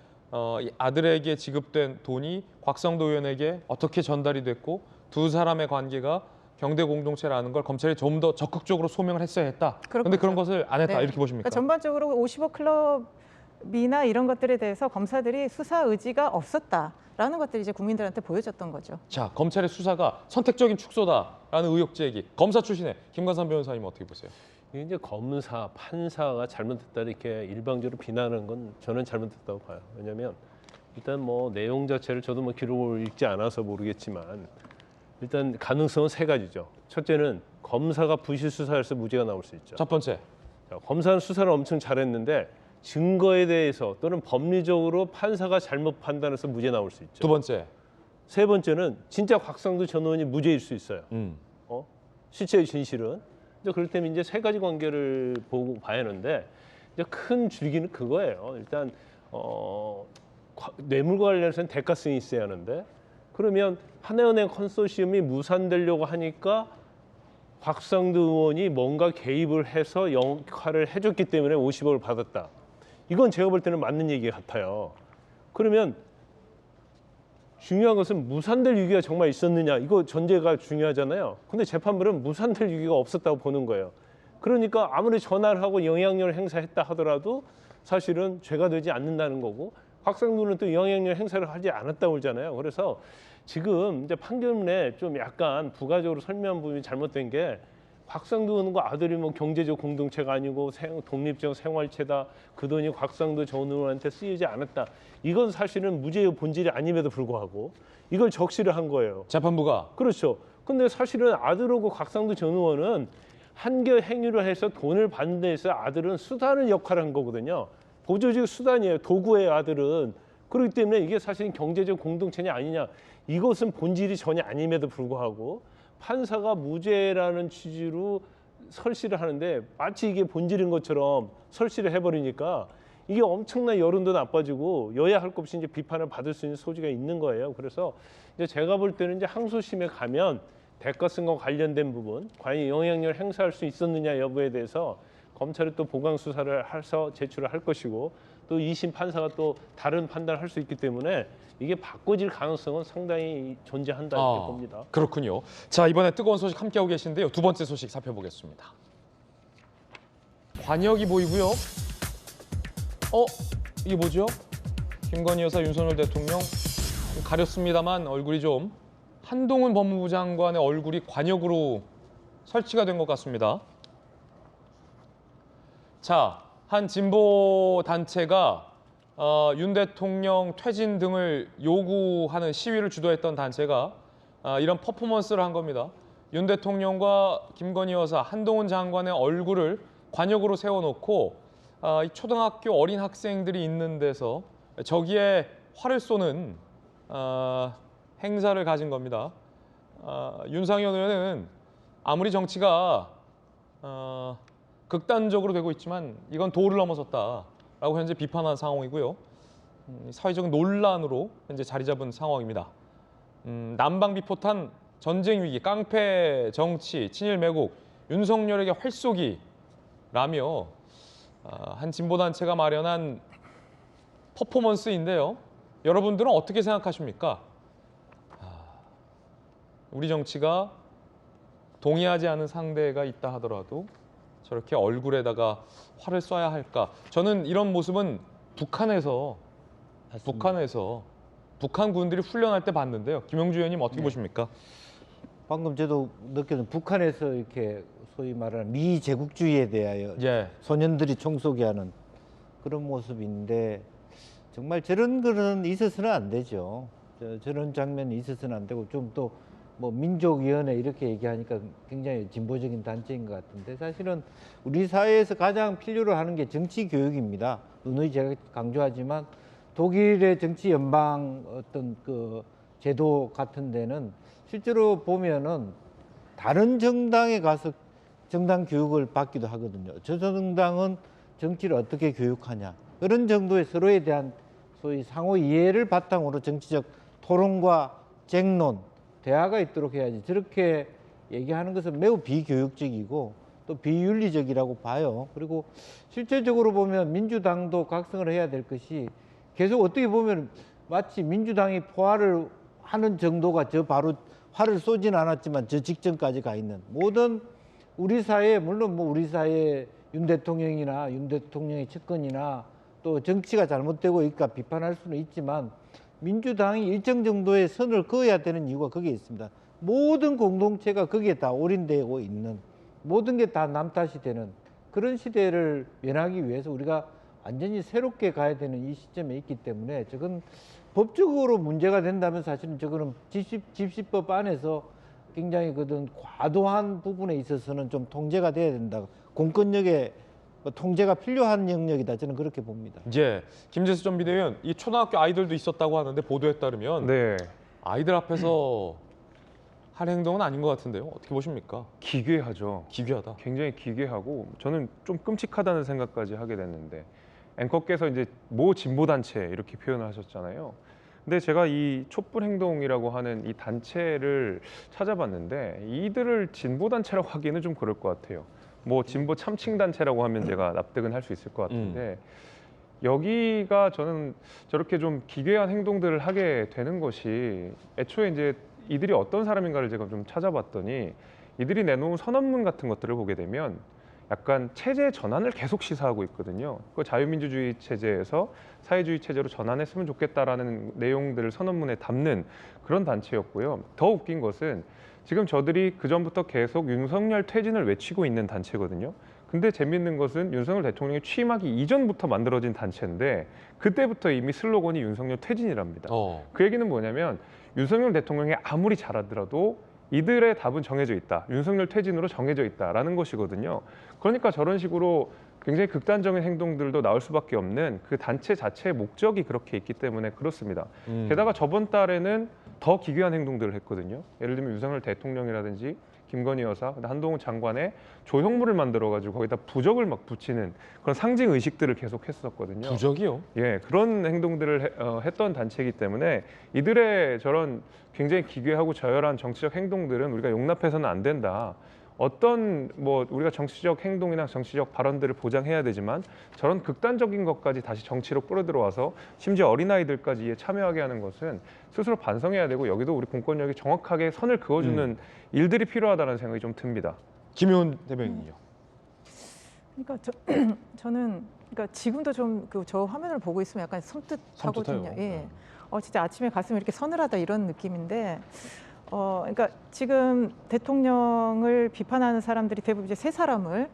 Speaker 11: 이 아들에게 지급된 돈이 곽상도 의원에게 어떻게 전달이 됐고 두 사람의 관계가 경대 공동체라는 걸 검찰이 좀 더 적극적으로 소명을 했어야 했다. 그런데 그런 것을 안 했다.
Speaker 20: 네.
Speaker 11: 이렇게 보십니까?
Speaker 20: 그러니까 전반적으로 55 클럽이나 이런 것들에 대해서 검사들이 수사 의지가 없었다라는 것들이 이제 국민들한테 보여줬던 거죠.
Speaker 11: 자, 검찰의 수사가 선택적인 축소다라는 의혹 제기. 검사 출신의 김관삼 변호사님 어떻게 보세요?
Speaker 12: 이제 검사, 판사가 잘못했다 이렇게 일방적으로 비난하는 건 저는 잘못했다고 봐요. 왜냐하면 일단 뭐 내용 자체를 저도 뭐 기록을 읽지 않아서 모르겠지만 일단 가능성은 세 가지죠. 첫째는 검사가 부실 수사해서 무죄가 나올 수 있죠.
Speaker 11: 첫 번째,
Speaker 12: 검사는 수사를 엄청 잘했는데 증거에 대해서 또는 법리적으로 판사가 잘못 판단해서 무죄 나올 수 있죠.
Speaker 11: 두 번째,
Speaker 12: 세 번째는 진짜 곽상도 전 의원이 무죄일 수 있어요. 실체의 진실은. 이제 그럴 때면 이제 세 가지 관계를 보고 봐야 하는데 이제 큰 줄기는 그거예요. 일단 뇌물과 관련해서는 대가성이 있어야 하는데 그러면 한해은행 컨소시엄이 무산되려고 하니까 곽상도 의원이 뭔가 개입을 해서 역할을 해줬기 때문에 50억을 받았다. 이건 제가 볼 때는 맞는 얘기 같아요. 그러면 중요한 것은 무산될 위기가 정말 있었느냐 이거 전제가 중요하잖아요. 근데 재판부는 무산될 위기가 없었다고 보는 거예요. 그러니까 아무리 전화를 하고 영향력을 행사했다 하더라도 사실은 죄가 되지 않는다는 거고 곽상도는 또 영향력 행사를 하지 않았다고 그러잖아요. 그래서 지금 이제 판결문에 좀 약간 부가적으로 설명한 부분이 잘못된 게 곽상도 의원과 아들이 뭐 경제적 공동체가 아니고 독립적 생활체다. 그 돈이 곽상도 전 의원한테 쓰이지 않았다. 이건 사실은 무죄의 본질이 아님에도 불구하고 이걸 적시를 한 거예요.
Speaker 11: 재판부가.
Speaker 12: 그렇죠. 근데 사실은 아들하고 곽상도 전 의원은 한결 행위를 해서 돈을 받는 데서 아들은 수단의 역할을 한 거거든요. 보조적 수단이에요. 도구예요, 아들은. 그렇기 때문에 이게 사실은 경제적 공동체냐 아니냐. 이것은 본질이 전혀 아님에도 불구하고 판사가 무죄라는 취지로 설시를 하는데 마치 이게 본질인 것처럼 설시를 해버리니까 이게 엄청난 여론도 나빠지고 여야 할 것 없이 이제 비판을 받을 수 있는 소지가 있는 거예요. 그래서 이제 제가 볼 때는 이제 항소심에 가면 대가성과 관련된 부분, 과연 영향력을 행사할 수 있었느냐 여부에 대해서 검찰이 또 보강 수사를 해서 제출을 할 것이고 또 2심 판사가 또 다른 판단을 할 수 있기 때문에 이게 바꿔질 가능성은 상당히 존재한다 이렇게 봅니다.
Speaker 11: 그렇군요. 자, 이번에 뜨거운 소식 함께하고 계신데요. 두 번째 소식 살펴보겠습니다. 관역이 보이고요. 이게 뭐죠? 김건희 여사, 윤석열 대통령 좀 가렸습니다만 얼굴이 좀 한동훈 법무부 장관의 얼굴이 관역으로 설치가 된 것 같습니다. 자, 한 진보 단체가 윤 대통령 퇴진 등을 요구하는 시위를 주도했던 단체가 이런 퍼포먼스를 한 겁니다. 윤 대통령과 김건희 여사, 한동훈 장관의 얼굴을 관역으로 세워놓고 이 초등학교 어린 학생들이 있는 데서 저기에 활을 쏘는 행사를 가진 겁니다. 윤상현 의원은 아무리 정치가 극단적으로 되고 있지만 이건 도를 넘어섰다라고 현재 비판한 상황이고요. 사회적 논란으로 현재 자리 잡은 상황입니다. 난방비 포탄 전쟁 위기, 깡패 정치, 친일 매국, 윤석열에게 활쏘기라며 한 진보단체가 마련한 퍼포먼스인데요. 여러분들은 어떻게 생각하십니까? 우리 정치가 동의하지 않은 상대가 있다 하더라도 저렇게 얼굴에다가 활을 쏴야 할까? 저는 이런 모습은 북한에서 북한 군들이 훈련할 때 봤는데요. 김영주 의원님 어떻게 보십니까?
Speaker 6: 방금 저도 느꼈는 북한에서 이렇게 소위 말하는 미제국주의에 대하여 소년들이 총쏘기하는 그런 모습인데 정말 저런 거는 있어서는 안 되죠. 저런 장면이 있어서는 안 되고 좀 또 뭐 민족위원회 이렇게 얘기하니까 굉장히 진보적인 단체인 것 같은데 사실은 우리 사회에서 가장 필요로 하는 게 정치 교육입니다. 누누이 제가 강조하지만 독일의 정치 연방 어떤 그 제도 같은 데는 실제로 보면은 다른 정당에 가서 정당 교육을 받기도 하거든요. 저 정당은 정치를 어떻게 교육하냐 그런 정도의 서로에 대한 소위 상호 이해를 바탕으로 정치적 토론과 쟁론, 대화가 있도록 해야지 저렇게 얘기하는 것은 매우 비교육적이고 또 비윤리적이라고 봐요. 그리고 실제적으로 보면 민주당도 각성을 해야 될 것이 계속 어떻게 보면 마치 민주당이 포화를 하는 정도가 저 바로 활을 쏘진 않았지만 저 직전까지 가 있는 모든 우리 사회, 물론 뭐 우리 사회 윤 대통령이나 윤 대통령의 측근이나 또 정치가 잘못되고 있까 비판할 수는 있지만 민주당이 일정 정도의 선을 그어야 되는 이유가 거기에 있습니다. 모든 공동체가 거기에 다 올인되고 있는, 모든 게 다 남 탓이 되는 그런 시대를 면하기 위해서 우리가 완전히 새롭게 가야 되는 이 시점에 있기 때문에 저건 법적으로 문제가 된다면 사실은 저거는 집시법 안에서 굉장히 그런 과도한 부분에 있어서는 좀 통제가 돼야 된다. 공권력의 통제가 필요한 영역이다. 저는 그렇게 봅니다.
Speaker 11: 이제 김재수 전 비대위원, 이 초등학교 아이들도 있었다고 하는데 보도에 따르면 아이들 앞에서 할 행동은 아닌 것 같은데요. 어떻게 보십니까?
Speaker 19: 기괴하죠.
Speaker 11: 기괴하다.
Speaker 19: 굉장히 기괴하고 저는 좀 끔찍하다는 생각까지 하게 됐는데 앵커께서 이제 모 진보 단체 이렇게 표현을 하셨잖아요. 근데 제가 이 촛불 행동이라고 하는 이 단체를 찾아봤는데 이들을 진보 단체라고 하기는 좀 그럴 것 같아요. 뭐 진보 참칭 단체라고 하면 제가 납득은 할 수 있을 것 같은데 여기가 저는 저렇게 좀 기괴한 행동들을 하게 되는 것이 애초에 이제 이들이 어떤 사람인가를 제가 좀 찾아봤더니 이들이 내놓은 선언문 같은 것들을 보게 되면 약간 체제 전환을 계속 시사하고 있거든요. 그 자유민주주의 체제에서 사회주의 체제로 전환했으면 좋겠다라는 내용들을 선언문에 담는 그런 단체였고요. 더 웃긴 것은 지금 저들이 그전부터 계속 윤석열 퇴진을 외치고 있는 단체거든요. 근데 재밌는 것은 윤석열 대통령이 취임하기 이전부터 만들어진 단체인데 그때부터 이미 슬로건이 윤석열 퇴진이랍니다. 그 얘기는 뭐냐면 윤석열 대통령이 아무리 잘하더라도 이들의 답은 정해져 있다. 윤석열 퇴진으로 정해져 있다라는 것이거든요. 그러니까 저런 식으로 굉장히 극단적인 행동들도 나올 수밖에 없는 그 단체 자체의 목적이 그렇게 있기 때문에 그렇습니다. 게다가 저번 달에는 더 기괴한 행동들을 했거든요. 예를 들면 윤석열 대통령이라든지 김건희 여사, 한동훈 장관의 조형물을 만들어가지고 거기다 부적을 막 붙이는 그런 상징 의식들을 계속 했었거든요.
Speaker 11: 부적이요?
Speaker 19: 예, 그런 행동들을 했던 단체이기 때문에 이들의 저런 굉장히 기괴하고 저열한 정치적 행동들은 우리가 용납해서는 안 된다. 어떤 뭐 우리가 정치적 행동이나 정치적 발언들을 보장해야 되지만 저런 극단적인 것까지 다시 정치로 끌어들어와서 심지어 어린아이들까지 이에 참여하게 하는 것은 스스로 반성해야 되고 여기도 우리 공권력이 정확하게 선을 그어주는 일들이 필요하다는 생각이 좀 듭니다.
Speaker 11: 김효은 대변인요.
Speaker 20: 그러니까 저는 그러니까 지금도 좀 저 화면을 보고 있으면 약간 섬뜩하거든요. 예. 진짜 아침에 가슴이 이렇게 서늘하다 이런 느낌인데. 그러니까 지금 대통령을 비판하는 사람들이 대부분 이제 세 사람을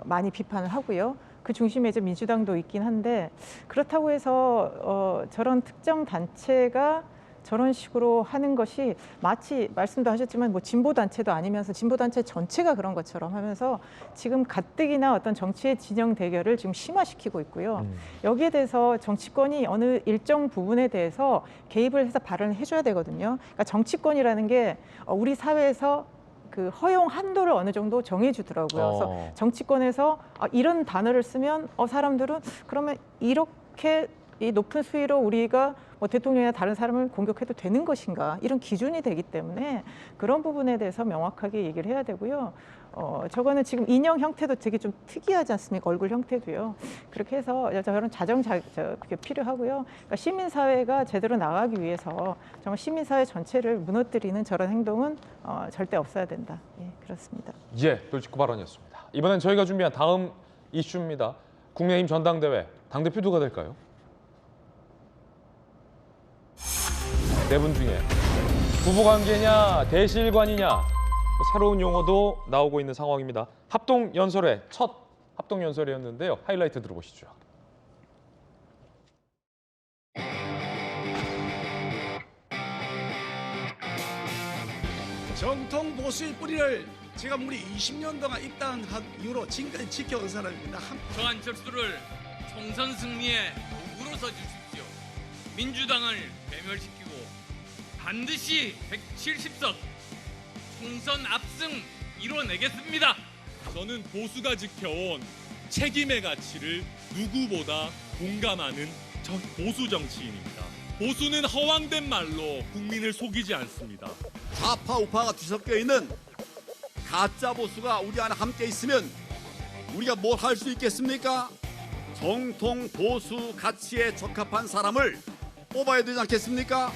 Speaker 20: 많이 비판을 하고요. 그 중심에 이제 민주당도 있긴 한데 그렇다고 해서 저런 특정 단체가 저런 식으로 하는 것이 마치 말씀도 하셨지만 뭐 진보 단체도 아니면서 진보 단체 전체가 그런 것처럼 하면서 지금 가뜩이나 어떤 정치의 진영 대결을 지금 심화시키고 있고요. 여기에 대해서 정치권이 어느 일정 부분에 대해서 개입을 해서 발언을 해줘야 되거든요. 그러니까 정치권이라는 게 우리 사회에서 그 허용 한도를 어느 정도 정해주더라고요. 그래서 정치권에서 이런 단어를 쓰면 사람들은 그러면 이렇게 이 높은 수위로 우리가 뭐 대통령이나 다른 사람을 공격해도 되는 것인가 이런 기준이 되기 때문에 그런 부분에 대해서 명확하게 얘기를 해야 되고요. 저거는 지금 인형 형태도 되게 좀 특이하지 않습니까? 얼굴 형태도요. 그렇게 해서 저런 그게 필요하고요. 그러니까 시민사회가 제대로 나가기 위해서 정말 시민사회 전체를 무너뜨리는 저런 행동은 절대 없어야 된다. 예, 그렇습니다.
Speaker 11: 돌직구 발언이었습니다. 이번엔 저희가 준비한 다음 이슈입니다. 국민의힘 전당대회 당대표 누가 될까요? 네 분 중에 부부관계냐 대실관이냐 새로운 용어도 나오고 있는 상황입니다. 합동연설회 첫 합동연설회였는데요. 하이라이트 들어보시죠.
Speaker 21: 정통 보수의 뿌리를 제가 무려 20년 동안 입당한 이후로 지금까지 지켜온 사람입니다.
Speaker 22: 저 안철수를 총선 승리에 도구로 서주십시오. 민주당을 괴멸시키고 반드시 170석 총선 압승 이뤄내겠습니다.
Speaker 23: 저는 보수가 지켜온 책임의 가치를 누구보다 공감하는 보수 정치인입니다. 보수는 허황된 말로 국민을 속이지 않습니다.
Speaker 21: 좌파 우파가 뒤섞여 있는 가짜 보수가 우리 안에 함께 있으면 우리가 뭘 할 수 있겠습니까? 정통 보수 가치에 적합한 사람을 뽑아야 되지 않겠습니까?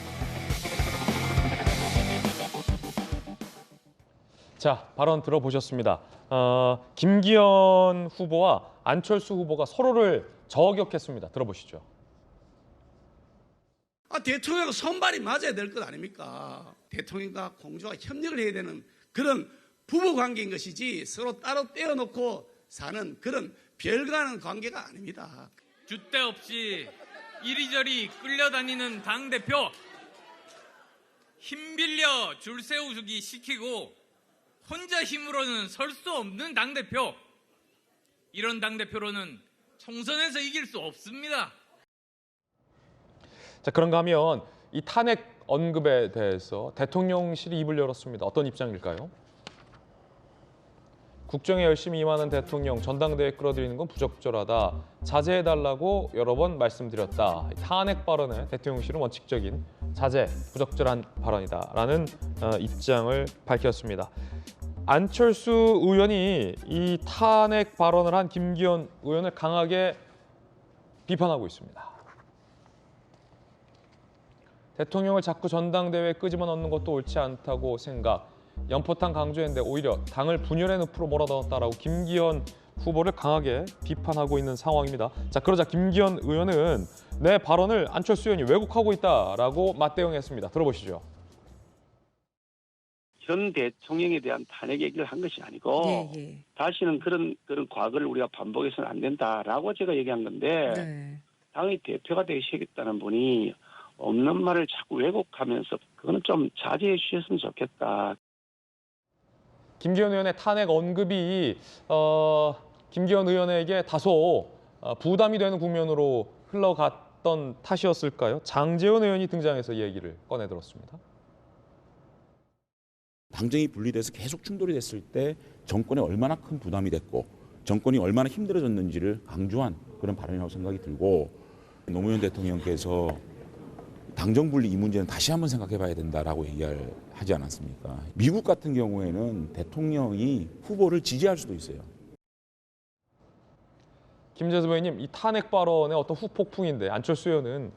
Speaker 11: 자, 발언 들어보셨습니다. 김기현 후보와 안철수 후보가 서로를 저격했습니다. 들어보시죠.
Speaker 3: 대통령 손발이 맞아야 될 것 아닙니까? 대통령과 공주가 협력을 해야 되는 그런 부부 관계인 것이지 서로 따로 떼어놓고 사는 그런 별가는 관계가 아닙니다.
Speaker 22: 줏대 없이 이리저리 끌려다니는 당대표, 힘 빌려 줄 세우기 시키고 혼자 힘으로는 설 수 없는 당대표, 이런 당대표로는 총선에서 이길 수 없습니다.
Speaker 11: 자, 그런가 하면 이 탄핵 언급에 대해서 대통령실이 입을 열었습니다. 어떤 입장일까요? 국정에 열심히 임하는 대통령, 전당대회에 끌어들이는 건 부적절하다. 자제해달라고 여러 번 말씀드렸다. 탄핵 발언에 대통령실은 원칙적인 자제, 부적절한 발언이다라는 입장을 밝혔습니다. 안철수 의원이 이 탄핵 발언을 한 김기현 의원을 강하게 비판하고 있습니다. 대통령을 자꾸 전당대회에 끄집어 넣는 것도 옳지 않다고 생각. 연포탕 강조했는데 오히려 당을 분열의 늪으로 몰아넣었다라고 김기현 후보를 강하게 비판하고 있는 상황입니다. 자, 그러자 김기현 의원은 내 발언을 안철수 의원이 왜곡하고 있다라고 맞대응했습니다. 들어보시죠.
Speaker 7: 전 대통령에 대한 탄핵 얘기를 한 것이 아니고 다시는 그런 과거를 우리가 반복해서는 안 된다라고 제가 얘기한 건데 당의 대표가 되시겠다는 분이 없는 말을 자꾸 왜곡하면서 그거는 좀 자제해 주셨으면 좋겠다.
Speaker 11: 김기현 의원의 탄핵 언급이 김기현 의원에게 다소 부담이 되는 국면으로 흘러갔던 탓이었을까요? 장제원 의원이 등장해서 얘기를 꺼내들었습니다.
Speaker 10: 당정이 분리돼서 계속 충돌이 됐을 때 정권에 얼마나 큰 부담이 됐고 정권이 얼마나 힘들어졌는지를 강조한 그런 발언이라고 생각이 들고 노무현 대통령께서 당정 분리 이 문제는 다시 한번 생각해 봐야 된다라고 얘기하지 않았습니까? 미국 같은 경우에는 대통령이 후보를 지지할 수도 있어요.
Speaker 11: 김재수 의원님, 이 탄핵 발언의 어떤 후폭풍인데 안철수 의원은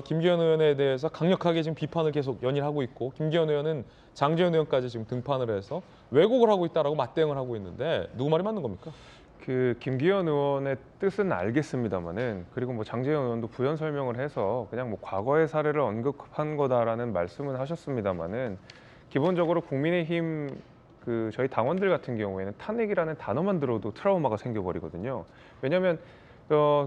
Speaker 11: 김기현 의원에 대해서 강력하게 지금 비판을 계속 연일하고 있고 김기현 의원은 장제원 의원까지 지금 등판을 해서 왜곡을 하고 있다라고 맞대응을 하고 있는데 누구 말이 맞는 겁니까?
Speaker 19: 그 김기현 의원의 뜻은 알겠습니다만은 그리고 뭐 장제원 의원도 부연 설명을 해서 그냥 뭐 과거의 사례를 언급한 거다라는 말씀은 하셨습니다만은 기본적으로 국민의힘 그 저희 당원들 같은 경우에는 탄핵이라는 단어만 들어도 트라우마가 생겨버리거든요. 왜냐하면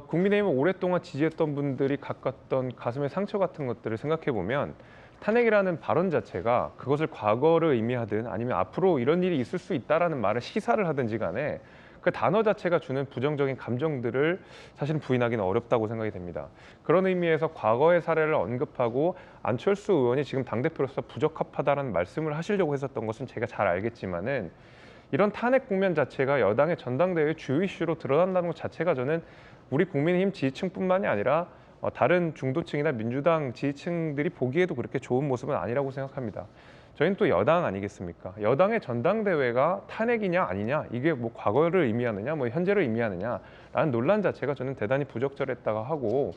Speaker 19: 국민의힘을 오랫동안 지지했던 분들이 겪었던 가슴의 상처 같은 것들을 생각해 보면 탄핵이라는 발언 자체가 그것을 과거를 의미하든 아니면 앞으로 이런 일이 있을 수 있다라는 말을 시사를 하든지 간에 그 단어 자체가 주는 부정적인 감정들을 사실은 부인하기는 어렵다고 생각이 됩니다. 그런 의미에서 과거의 사례를 언급하고 안철수 의원이 지금 당대표로서 부적합하다는 말씀을 하시려고 했었던 것은 제가 잘 알겠지만은 이런 탄핵 국면 자체가 여당의 전당대회 주요 이슈로 드러난다는 것 자체가 저는 우리 국민의힘 지지층뿐만이 아니라 다른 중도층이나 민주당 지지층들이 보기에도 그렇게 좋은 모습은 아니라고 생각합니다. 저희는 또 여당 아니겠습니까? 여당의 전당대회가 탄핵이냐 아니냐 이게 뭐 과거를 의미하느냐 뭐 현재를 의미하느냐라는 논란 자체가 저는 대단히 부적절했다고 하고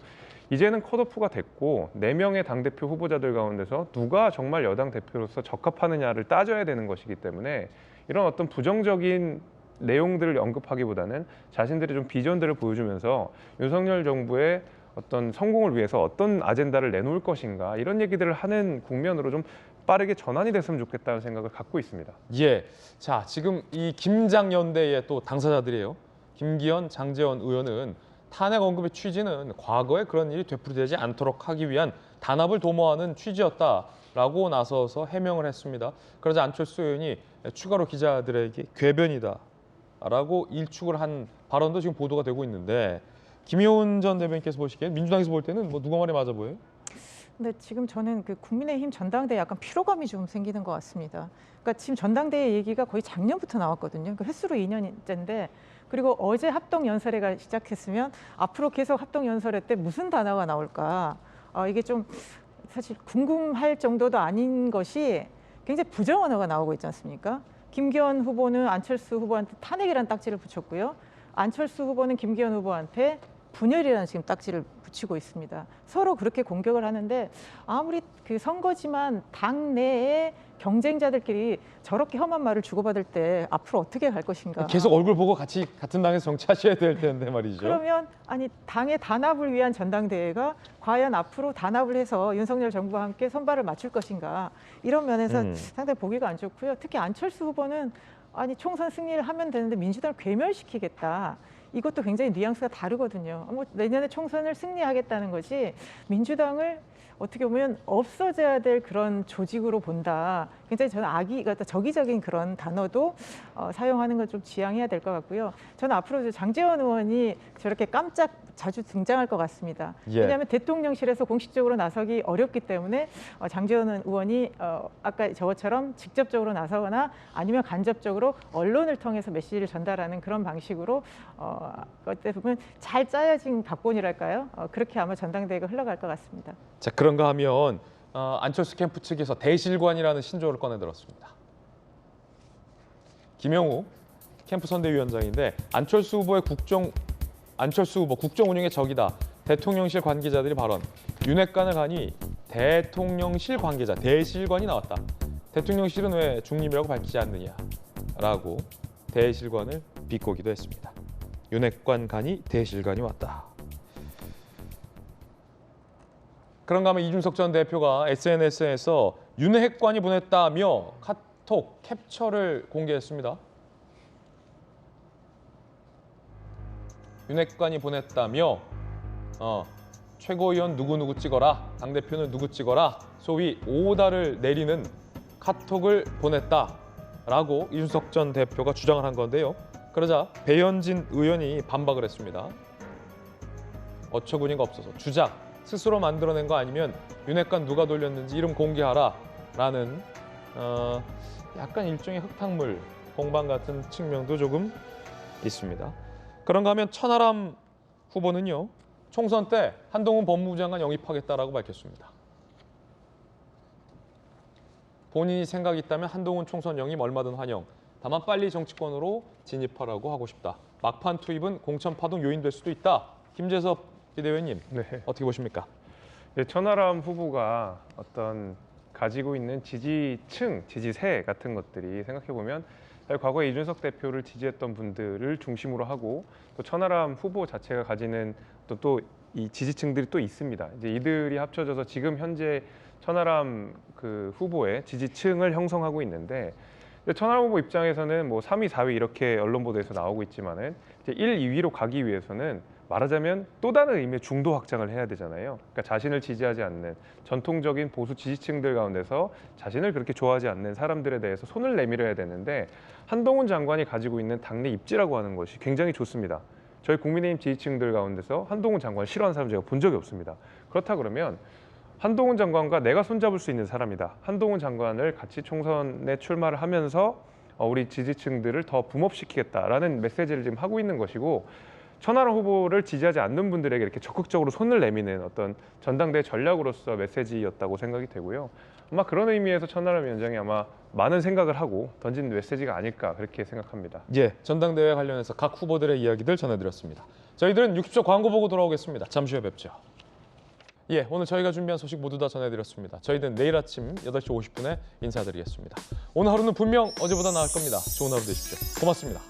Speaker 19: 이제는 컷오프가 됐고 4명의 당대표 후보자들 가운데서 누가 정말 여당 대표로서 적합하느냐를 따져야 되는 것이기 때문에 이런 어떤 부정적인 내용들을 언급하기보다는 자신들의 좀 비전들을 보여주면서 윤석열 정부의 어떤 성공을 위해서 어떤 아젠다를 내놓을 것인가 이런 얘기들을 하는 국면으로 좀 빠르게 전환이 됐으면 좋겠다는 생각을 갖고 있습니다.
Speaker 11: 예, 자 지금 이 김장연대의 또 당사자들이에요. 김기현, 장제원 의원은 탄핵 언급의 취지는 과거에 그런 일이 되풀이되지 않도록 하기 위한 단합을 도모하는 취지였다라고 나서서 해명을 했습니다. 그러자 안철수 의원이 추가로 기자들에게 궤변이다라고 일축을 한 발언도 지금 보도가 되고 있는데 김효은 전 대변인께서 보시기엔 민주당에서 볼 때는 뭐 누가 말이 맞아 보여요?
Speaker 20: 근데 지금 저는 그 국민의힘 전당대회 약간 피로감이 좀 생기는 것 같습니다. 그러니까 지금 전당대회 얘기가 거의 작년부터 나왔거든요. 그 횟수로 2년째인데 그리고 어제 합동연설회가 시작했으면 앞으로 계속 합동연설회 때 무슨 단어가 나올까 이게 좀 사실 궁금할 정도도 아닌 것이 굉장히 부정 언어가 나오고 있지 않습니까? 김기현 후보는 안철수 후보한테 탄핵이라는 딱지를 붙였고요. 안철수 후보는 김기현 후보한테 분열이라는 지금 딱지를 붙이고 있습니다. 서로 그렇게 공격을 하는데 아무리 그 선거지만 당 내에 경쟁자들끼리 저렇게 험한 말을 주고받을 때 앞으로 어떻게 갈 것인가.
Speaker 11: 계속 얼굴 보고 같이 같은 당에서 정치하셔야 될 텐데 말이죠.
Speaker 20: 그러면 아니 당의 단합을 위한 전당대회가 과연 앞으로 단합을 해서 윤석열 정부와 함께 손발을 맞출 것인가. 이런 면에서 상당히 보기가 안 좋고요. 특히 안철수 후보는 아니 총선 승리를 하면 되는데 민주당을 괴멸시키겠다. 이것도 굉장히 뉘앙스가 다르거든요. 뭐 내년에 총선을 승리하겠다는 것이 민주당을 어떻게 보면 없어져야 될 그런 조직으로 본다. 굉장히 저는 그러니까 적의적인 그런 단어도 사용하는 걸 좀 지양해야 될 것 같고요. 저는 앞으로 장제원 의원이 저렇게 깜짝 자주 등장할 것 같습니다.
Speaker 11: 예.
Speaker 20: 왜냐하면 대통령실에서 공식적으로 나서기 어렵기 때문에 장제원 의원이 아까 저것처럼 직접적으로 나서거나 아니면 간접적으로 언론을 통해서 메시지를 전달하는 그런 방식으로 어떻게 보면 잘 짜여진 각본이랄까요? 그렇게 아마 전당대회가 흘러갈 것 같습니다.
Speaker 11: 자, 그런가 하면 안철수 캠프 측에서 대실관이라는 신조어를 꺼내들었습니다. 김영우 캠프 선대위원장인데 안철수 후보 국정 운영의 적이다. 대통령실 관계자들이 발언. 윤핵관을 가니 대통령실 관계자, 대실관이 나왔다. 대통령실은 왜 중립이라고 밝히지 않느냐라고 대실관을 비꼬기도 했습니다. 윤핵관 가니 대실관이 왔다. 그런가 하면 이준석 전 대표가 SNS에서 윤핵관이 보냈다며 카톡 캡처를 공개했습니다. 윤핵관이 보냈다며 최고위원 누구누구 찍어라, 당대표는 누구 찍어라, 소위 오다를 내리는 카톡을 보냈다라고 이준석 전 대표가 주장을 한 건데요. 그러자 배현진 의원이 반박을 했습니다. 어처구니가 없어서 주작, 스스로 만들어낸 거 아니면 윤핵관 누가 돌렸는지 이름 공개하라라는 약간 일종의 흙탕물 공방 같은 측면도 조금 있습니다. 그런가 하면 천하람 후보는요. 총선 때 한동훈 법무부 장관 영입하겠다라고 밝혔습니다. 본인이 생각이 있다면 한동훈 총선 영입 얼마든 환영. 다만 빨리 정치권으로 진입하라고 하고 싶다. 막판 투입은 공천 파동 요인될 수도 있다. 김재섭 비대위원님,
Speaker 19: 네.
Speaker 11: 어떻게 보십니까?
Speaker 19: 천하람 후보가 어떤 가지고 있는 지지층, 지지세 같은 것들이 생각해보면 과거에 이준석 대표를 지지했던 분들을 중심으로 하고 또 천하람 후보 자체가 가지는 또 이 지지층들이 또 있습니다. 이제 이들이 합쳐져서 지금 현재 천하람 후보의 지지층을 형성하고 있는데 천하람 후보 입장에서는 뭐 3위, 4위 이렇게 언론 보도에서 나오고 있지만은 이제 1, 2위로 가기 위해서는 말하자면 또 다른 의미의 중도 확장을 해야 되잖아요. 그러니까 자신을 지지하지 않는 전통적인 보수 지지층들 가운데서 자신을 그렇게 좋아하지 않는 사람들에 대해서 손을 내밀어야 되는데 한동훈 장관이 가지고 있는 당내 입지라고 하는 것이 굉장히 좋습니다. 저희 국민의힘 지지층들 가운데서 한동훈 장관을 싫어하는 사람 제가 본 적이 없습니다. 그렇다 그러면 한동훈 장관과 내가 손잡을 수 있는 사람이다. 한동훈 장관을 같이 총선에 출마를 하면서 우리 지지층들을 더 붐업시키겠다라는 메시지를 지금 하고 있는 것이고 천하람 후보를 지지하지 않는 분들에게 이렇게 적극적으로 손을 내미는 어떤 전당대회 전략으로서 메시지였다고 생각이 되고요. 아마 그런 의미에서 천하람 위원장이 아마 많은 생각을 하고 던진 메시지가 아닐까 그렇게 생각합니다.
Speaker 11: 예, 전당대회 관련해서 각 후보들의 이야기들 전해드렸습니다. 저희들은 60초 광고 보고 돌아오겠습니다. 잠시 후에 뵙죠. 예, 오늘 저희가 준비한 소식 모두 다 전해드렸습니다. 저희는 내일 아침 8시 50분에 인사드리겠습니다. 오늘 하루는 분명 어제보다 나을 겁니다. 좋은 하루 되십시오. 고맙습니다.